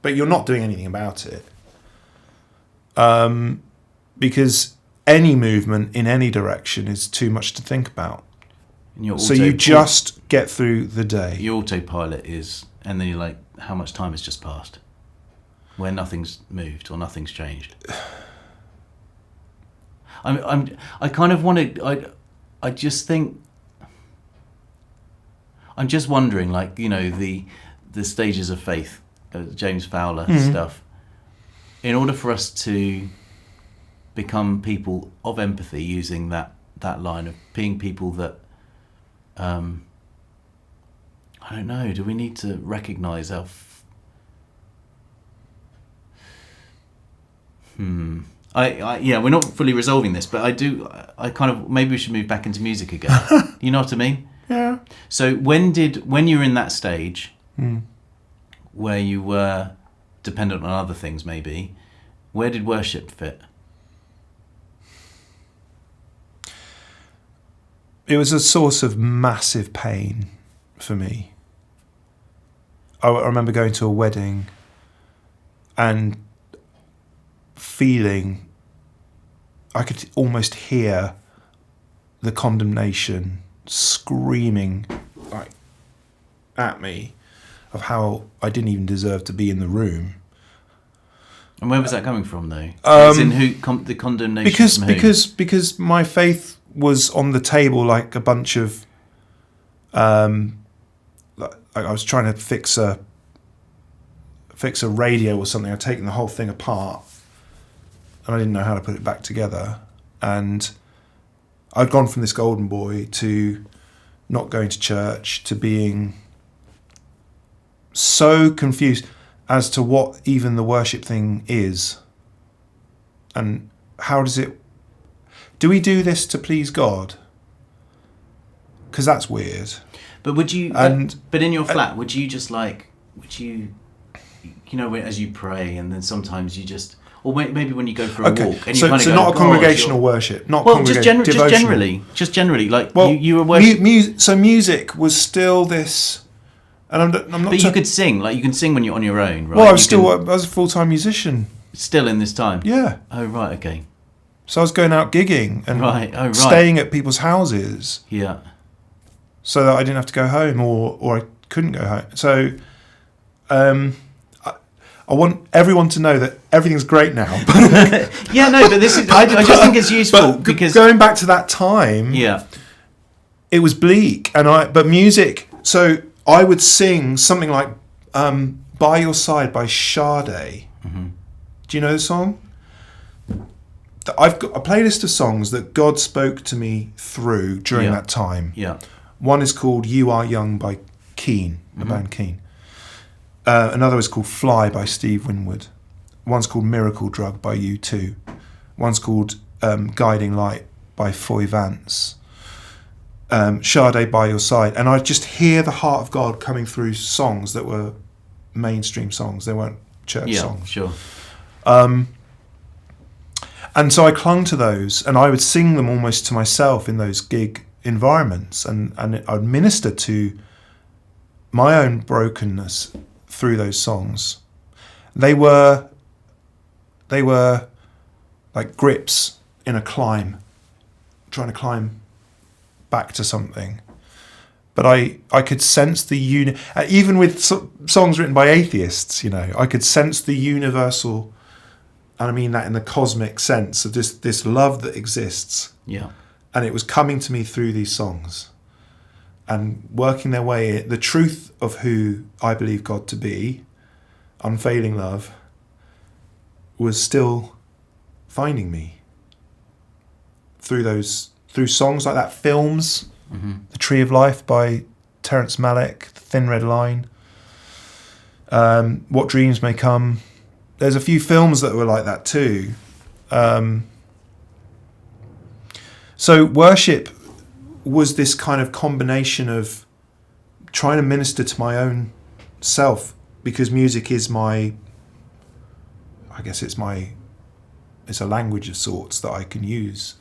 but you're not doing anything about it. Because any movement in any direction is too much to think about. So you just get through the day. Your autopilot is, and then you're like, how much time has just passed? Where nothing's moved or nothing's changed. I kind of want to. I just think. I'm just wondering, like, you know, the stages of faith, James Fowler stuff. In order for us to become people of empathy, using that line of being people that, I don't know, do we need to recognise our yeah, we're not fully resolving this, but I kind of, maybe we should move back into music again. You know what I mean? Yeah. So when you were in that stage where you were dependent on other things, maybe, where did worship fit? It was a source of massive pain for me. I remember going to a wedding and feeling, I could almost hear the condemnation screaming like at me of how I didn't even deserve to be in the room. And where was that coming from, though? As in the condemnation? Because my faith was on the table like a bunch of like I was trying to fix a radio or something. I'd taken the whole thing apart and I didn't know how to put it back together, and I'd gone from this golden boy to not going to church to being so confused as to what even the worship thing is, and how does it. Do we do this to please God? Because that's weird. But would you? But in your flat, would you just like? Would you? You know, as you pray, and then sometimes you just, or maybe when you go for a walk, and you kind of go, not a congregational worship, not just generally, like you were worshiping. So music was still this, and I'm not. But you could sing, like you can sing when you're on your own, right? Well, I was a full-time musician. Still in this time. Yeah. Oh right, okay. So I was going out gigging and staying at people's houses. Yeah. So that I didn't have to go home, or I couldn't go home. So, I want everyone to know that everything's great now. Yeah, no, but this is. I just think it's useful because going back to that time, yeah, it was bleak, but music. So I would sing something like "By Your Side" by Sade. Mm-hmm. Do you know the song? I've got a playlist of songs that God spoke to me through during that time. Yeah. One is called "You Are Young" by Keane, the band Keane. Another is called "Fly" by Steve Winwood. One's called "Miracle Drug" by U2. One's called "Guiding Light" by Foy Vance. Sade, "By Your Side." And I just hear the heart of God coming through songs that were mainstream songs. They weren't church songs. Yeah, sure. And so I clung to those, and I would sing them almost to myself in those gig environments, and I would minister to my own brokenness through those songs. They were like grips in a climb, trying to climb back to something. But I could sense the even with songs written by atheists, you know, I could sense the universal, and I mean that in the cosmic sense of this love that exists. Yeah. And it was coming to me through these songs and working their way, the truth of who I believe God to be, unfailing love, was still finding me through songs like that, films, The Tree of Life by Terrence Malick, Thin Red Line, What Dreams May Come. There's a few films that were like that too. So worship was this kind of combination of trying to minister to my own self, because music is it's a language of sorts that I can use.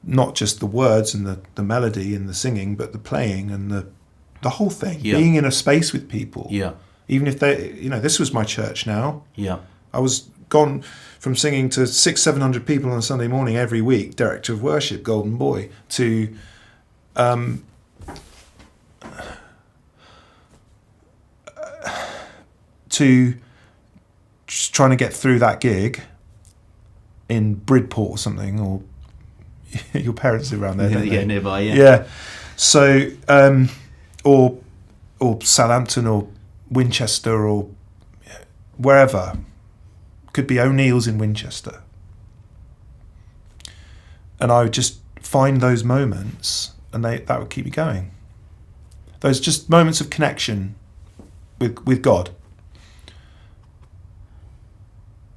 Not just the words and the melody and the singing, but the playing and the whole thing. Yeah. Being in a space with people. Yeah. Even if they, this was my church now. Yeah. I was gone from singing to 600-700 people on a Sunday morning every week, director of worship, golden boy, to just trying to get through that gig in Bridport or something, or your parents live around there, don't they? Yeah, nearby, yeah. Yeah. So, or Southampton or Winchester or wherever. Could be O'Neill's in Winchester. And I would just find those moments, and that would keep me going. Those just moments of connection with God.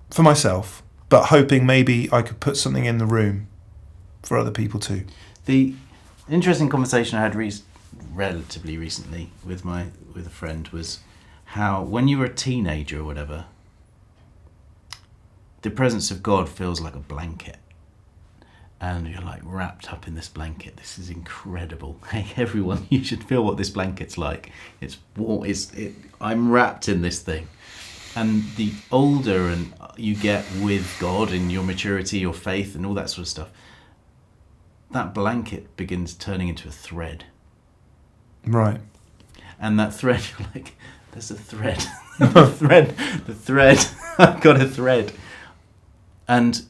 For myself, but hoping maybe I could put something in the room for other people too. The interesting conversation I had relatively recently with a friend was how when you were a teenager or whatever, the presence of God feels like a blanket, and you're like wrapped up in this blanket. This is incredible. Hey, everyone, you should feel what this blanket's like. It's warm. I'm wrapped in this thing. And the older and you get with God in your maturity, your faith, and all that sort of stuff, that blanket begins turning into a thread. Right. And that thread, you're like, there's a thread. the thread. I've got a thread. And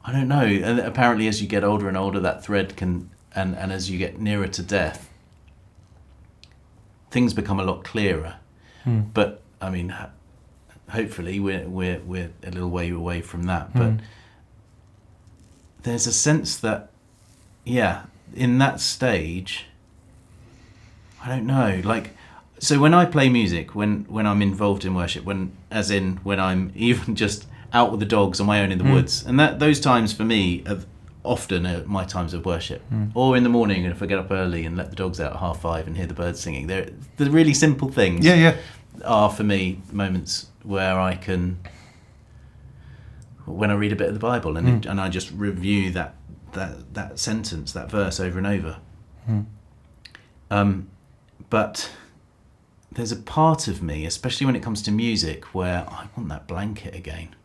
I don't know. And apparently, as you get older and older, that thread can, and as you get nearer to death, things become a lot clearer. But I mean, hopefully, we're a little way away from that. But there's a sense that, yeah, in that stage, I don't know. Like, so when I play music, when I'm involved in worship, when I'm even just out with the dogs on my own in the woods, and those times for me are often my times of worship, or in the morning, and if I get up early and let the dogs out at 5:30 and hear the birds singing, they're the really simple things. Are for me moments where I can, when I read a bit of the Bible and I just review that sentence, that verse over and over. But there's a part of me, especially when it comes to music, where I want that blanket again.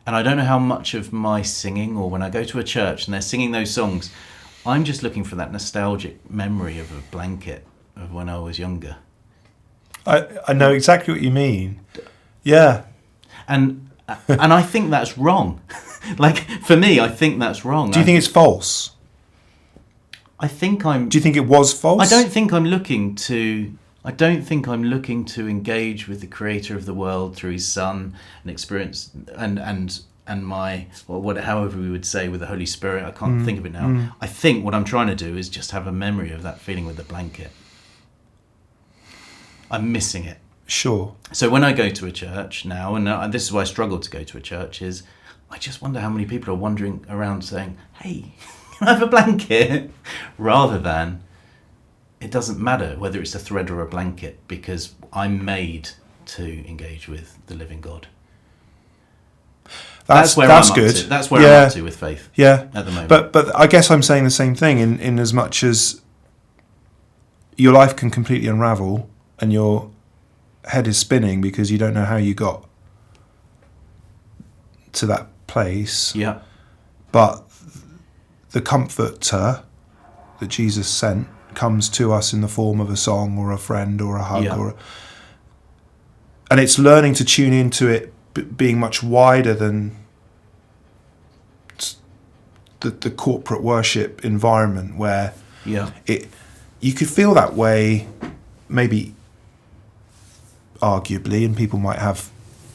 And I don't know how much of my singing, or when I go to a church and they're singing those songs, I'm just looking for that nostalgic memory of a blanket of when I was younger. I know exactly what you mean. Yeah. And I think that's wrong. Like, for me, I think that's wrong. Do you think it's false? Do you think it was false? I don't think I'm looking to engage with the creator of the world through his son and experience and my, or however we would say, with the Holy Spirit. I can't think of it now. I think what I'm trying to do is just have a memory of that feeling with the blanket. I'm missing it. Sure. So when I go to a church now, and this is why I struggle to go to a church, is I just wonder how many people are wandering around saying, hey, can I have a blanket? Rather than, it doesn't matter whether it's a thread or a blanket, because I'm made to engage with the living God. That's where I'm good. Up to. That's where I'm up to with faith. Yeah. At the moment. But I guess I'm saying the same thing in as much as your life can completely unravel and your head is spinning because you don't know how you got to that place. Yeah. But the comforter that Jesus sent comes to us in the form of a song or a friend or a hug, and it's learning to tune into it being much wider than the corporate worship environment, where you could feel that way, maybe arguably, and people might have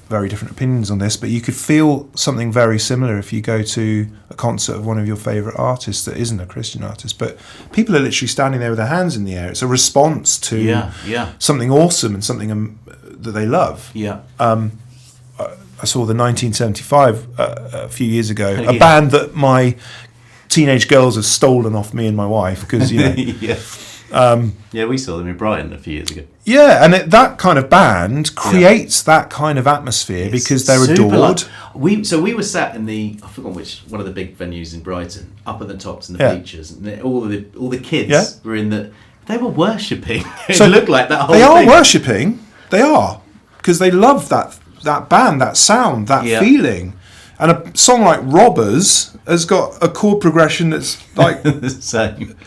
very different opinions on this, but you could feel something very similar if you go to a concert of one of your favourite artists that isn't a Christian artist, but people are literally standing there with their hands in the air. It's a response to something awesome and something that they love. I saw the 1975 a few years ago, a band that my teenage girls have stolen off me and my wife, because Yeah, we saw them in Brighton a few years ago. Yeah, and that kind of band creates that kind of atmosphere because they're adored. We were sat in I forgot one of the big venues in Brighton, up at the tops in the bleachers, and all the kids were they were worshipping. It looked like that whole thing. They are worshipping. They are, because they love that band, that sound, that feeling. And a song like Robbers has got a chord progression that's like the same.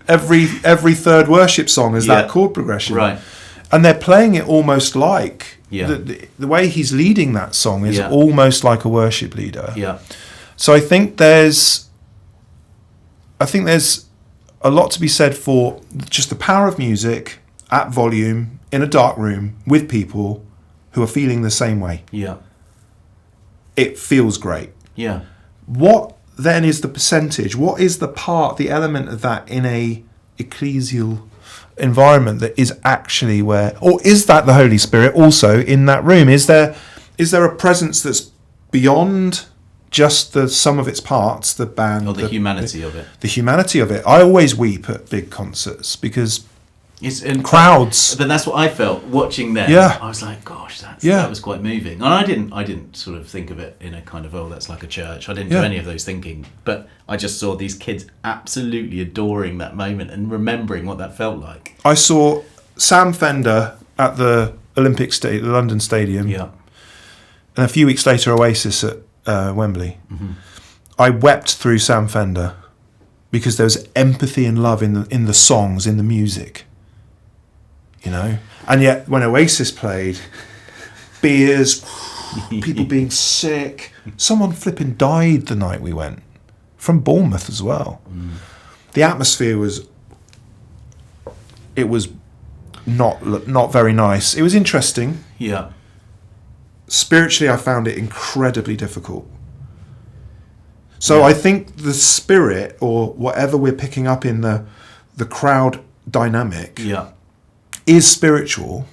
Every third worship song is that chord progression. Right. And they're playing it almost like the way he's leading that song is almost like a worship leader. Yeah. So I think there's a lot to be said for just the power of music at volume in a dark room with people who are feeling the same way. Yeah. It feels great. Yeah. What then is the percentage? What is the element of that in a ecclesial environment that is actually or is that the Holy Spirit also in that room? Is there a presence that's beyond just the sum of its parts, the band, or the humanity of it? The humanity of it. I always weep at big concerts because it's in crowds. But that's what I felt watching them. Yeah. I was like, gosh, that was quite moving. And I didn't sort of think of it in a kind of, that's like a church. I didn't do any of those thinking. But I just saw these kids absolutely adoring that moment and remembering what that felt like. I saw Sam Fender at the the London Stadium. Yeah. And a few weeks later, Oasis at Wembley. Mm-hmm. I wept through Sam Fender because there was empathy and love in the songs, in the music. You know, and yet when Oasis played, beers, people being sick, someone flipping died the night we went from Bournemouth as well. The atmosphere was not very nice. It was interesting. Yeah. Spiritually, I found it incredibly difficult. So I think the spirit, or whatever we're picking up in the crowd dynamic, is spiritual.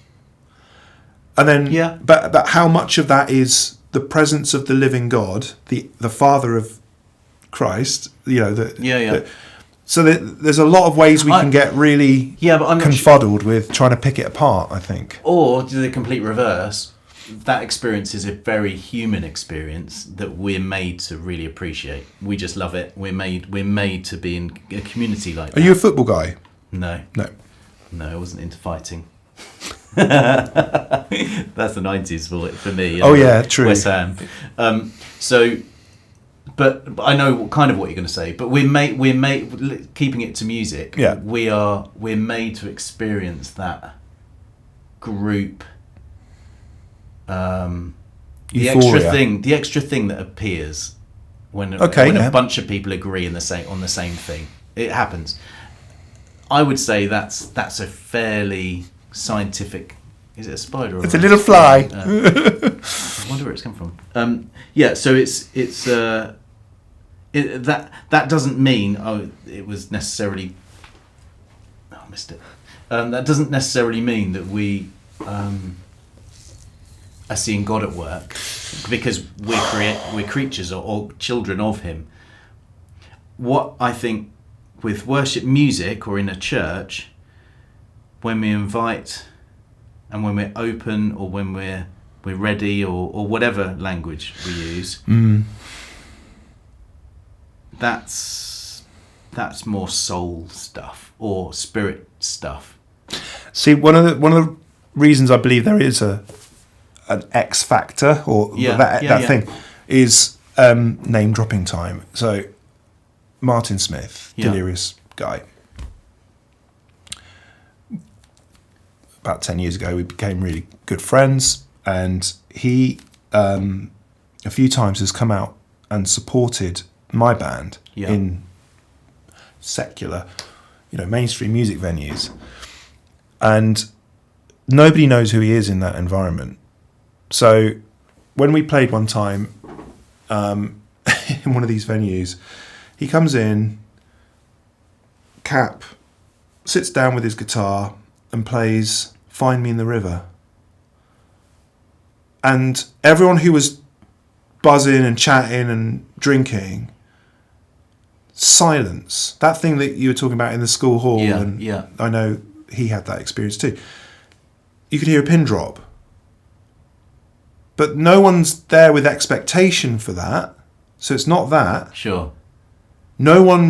And then, but how much of that is the presence of the living God, the Father of Christ? You know, so there's a lot of ways we can get really confuddled with trying to pick it apart, I think. Or do the complete reverse. That experience is a very human experience that we're made to really appreciate. We just love it. We're made to be in a community like that. Are you a football guy? No, I wasn't into fighting. That's the 90s for me. Oh yeah, true. West Ham. But I know kind of what you're going to say. But we're made keeping it to music. Yeah. We're made to experience that group. The extra thing that appears when a bunch of people agree on the same thing. It happens. I would say that's a fairly scientific. Is it a spider? Or it's a little fly. I wonder where it's come from. So it's that doesn't mean it was necessarily. I missed it. That doesn't necessarily mean that we. Are seeing God at work because we're creatures or children of Him. What I think with worship music or in a church, when we invite and when we're open or when we're ready or whatever language we use, that's more soul stuff or spirit stuff. See, one of the reasons I believe there is an X factor or that thing is name dropping time. So Martin Smith, Delirious guy. About 10 years ago we became really good friends, and he a few times has come out and supported my band in secular, mainstream music venues, and nobody knows who he is in that environment. So when we played one time in one of these venues, he comes in, Cap, sits down with his guitar and plays Find Me in the River. And everyone who was buzzing and chatting and drinking silence. That thing that you were talking about in the school hall, and yeah. I know he had that experience too. You could hear a pin drop, but no one's there with expectation for that, so it's not that. Sure. No one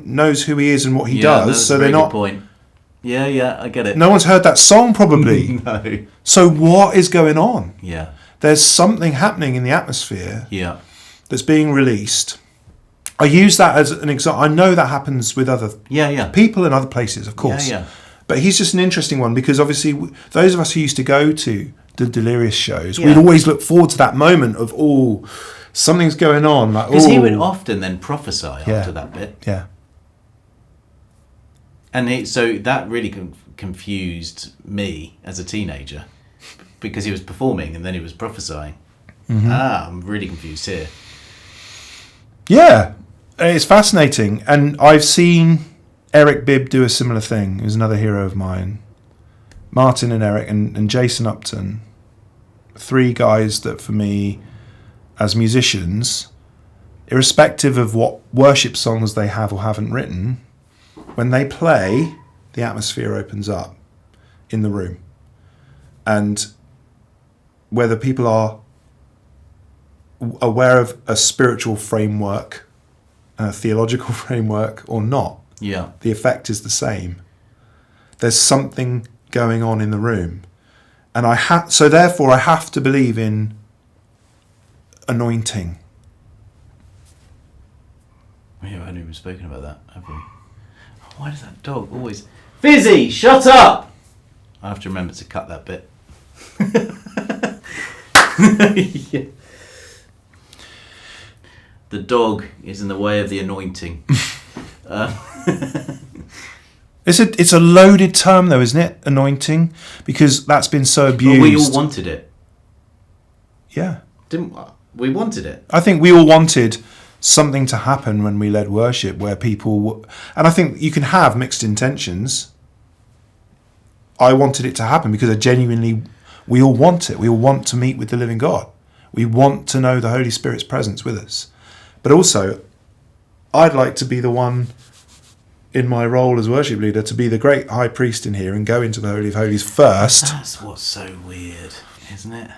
knows who he is and what he does, so they're not. Good point. Yeah, I get it. No one's heard that song probably. No. So what is going on? Yeah. There's something happening in the atmosphere. Yeah. That's being released. I use that as an example. I know that happens with other people in other places, of course. Yeah. But he's just an interesting one because obviously those of us who used to go to the Delirious shows, we'd always look forward to that moment of, something's going on. Because he would often then prophesy after that bit. Yeah. And so that really confused me as a teenager because he was performing and then he was prophesying. Mm-hmm. I'm really confused here. Yeah, it's fascinating. And I've seen Eric Bibb do a similar thing. Who's another hero of mine. Martin and Eric and Jason Upton. 3 guys that for me, as musicians, irrespective of what worship songs they have or haven't written, when they play, the atmosphere opens up in the room. And whether people are aware of a spiritual framework, a theological framework or not, the effect is the same. There's something going on in the room. And so therefore I have to believe in anointing. We haven't even spoken about that, have we? Why does that dog always... Fizzy, shut up! I have to remember to cut that bit. Yeah. The dog is in the way of the anointing. It's a loaded term though, isn't it? Anointing, because that's been so abused. But we all wanted it. Yeah. Didn't we? Wanted it. I think we all wanted something to happen when we led worship where people... And I think you can have mixed intentions. I wanted it to happen because we all want it. We all want to meet with the living God. We want to know the Holy Spirit's presence with us. But also, I'd like to be the one in my role as worship leader to be the great high priest in here and go into the Holy of Holies first. That's what's so weird, isn't it?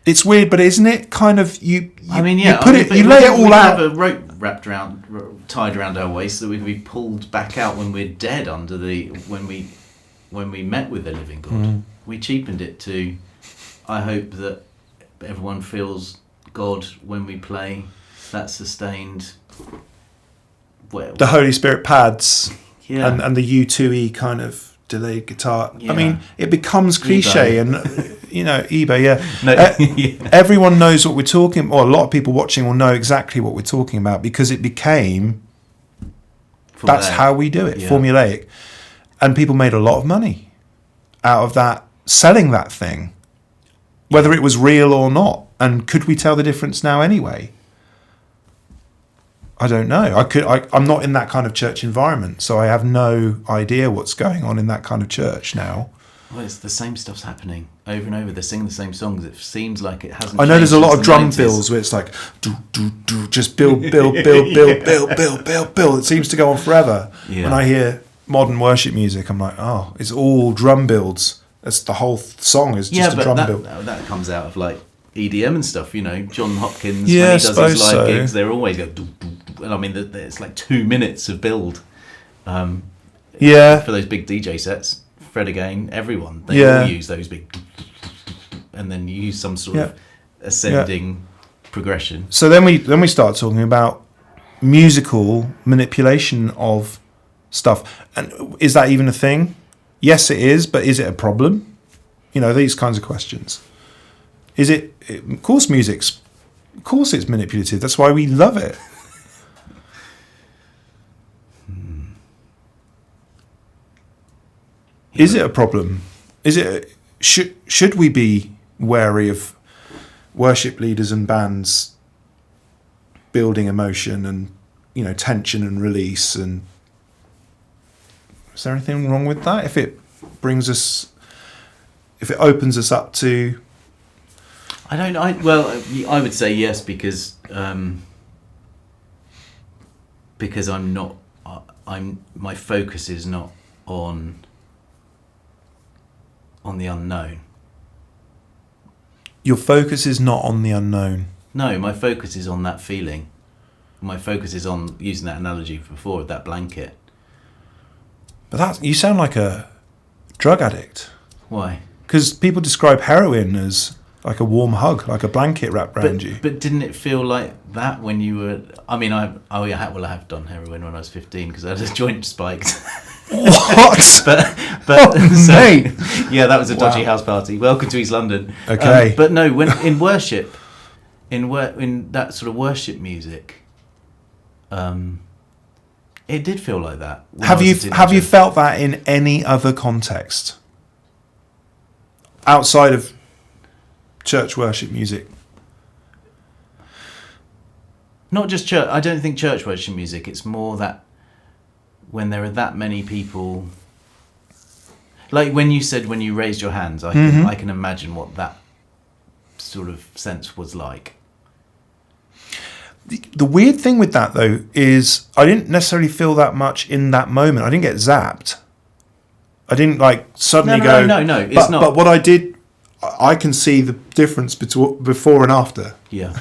It's weird, but isn't it kind of you lay it all we out. Have a rope tied around our waist so that we can be pulled back out when we're dead when we met with the living God. Mm. We cheapened it to, I hope that everyone feels God when we play that sustained. The Holy Spirit pads, yeah, and the U2E kind of delayed guitar. Yeah. I mean, it becomes cliche and eBay. Yeah, no, everyone knows what we're talking. Or a lot of people watching will know exactly what we're talking about because it became. Formulaic. That's how we do it, formulaic, and people made a lot of money out of that, selling that thing, whether it was real or not. And could we tell the difference now anyway? I don't know. I'm not in that kind of church environment, so I have no idea what's going on in that kind of church now. Well, it's the same stuff's happening over and over. They're singing the same songs. It seems like it hasn't. I know there's a lot of drum fills where it's like do do do, just build. It seems to go on forever. Yeah. When I hear modern worship music, I'm like, oh, it's all drum builds. That's the whole song is just a drum build. That comes out of like EDM and stuff, John Hopkins, when he does his live gigs, they're always go, and I mean, it's like 2 minutes of build. For those big DJ sets, Fred again, everyone, they all use those big, and then you use some sort of ascending progression. So then we start talking about musical manipulation of stuff, and is that even a thing? Yes, it is, but is it a problem? These kinds of questions. Is it? Of course, it's manipulative. That's why we love it. Is it a problem? Is it? Should we be wary of worship leaders and bands building emotion and tension and release? And is there anything wrong with that? If it opens us up to I don't. I would say yes because I'm not. My focus is not on the unknown. Your focus is not on the unknown. No, my focus is on that feeling. My focus is on using that analogy before, that blanket. But you sound like a drug addict. Why? Because people describe heroin as like a warm hug, like a blanket wrapped around you. But didn't it feel like that when you were? I mean, I have done heroin when I was 15 because I had a joint spiked. What? but mate. Yeah, that was a dodgy house party. Welcome to East London. Okay. But no, when in worship, in that sort of worship music, it did feel like that. Have you felt that in any other context outside of church worship music? Not just church. I don't think church worship music. It's more that when there are that many people, like when you said when you raised your hands, I can imagine what that sort of sense was like. The weird thing with that though is I didn't necessarily feel that much in that moment. I didn't get zapped. I didn't like suddenly go. No. It's not. But what I did, I can see the difference between before and after. Yeah.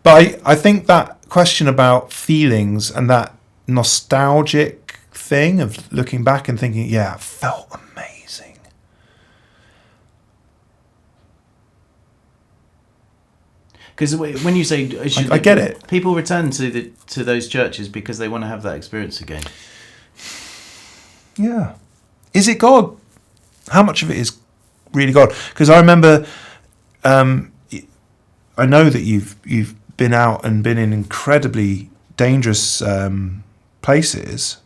But I think that question about feelings and that nostalgic thing of looking back and thinking, yeah, it felt amazing. Because when you say, I get it. People return to those churches because they want to have that experience again. Yeah. Is it God? How much of it is really God? Because I remember, I know that you've been out and been in incredibly dangerous places,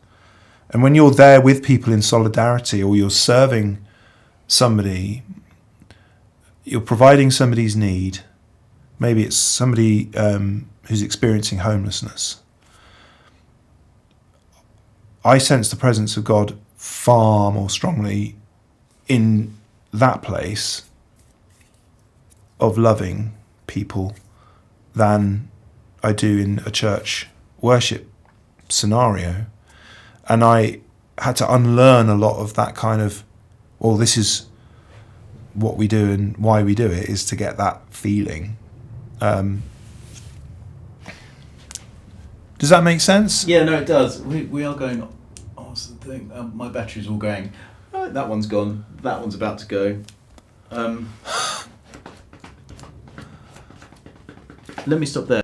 and when you're there with people in solidarity, or you're serving somebody, you're providing somebody's need. Maybe it's somebody who's experiencing homelessness. I sense the presence of God far more strongly in that place of loving people than I do in a church worship scenario. And I had to unlearn a lot of that kind of, well, this is what we do and why we do it, is to get that feeling. Does that make sense? Yeah, no, it does. We are going. Oh, what's the thing? My battery's all going. Oh, that one's gone. That one's about to go. Let me stop there.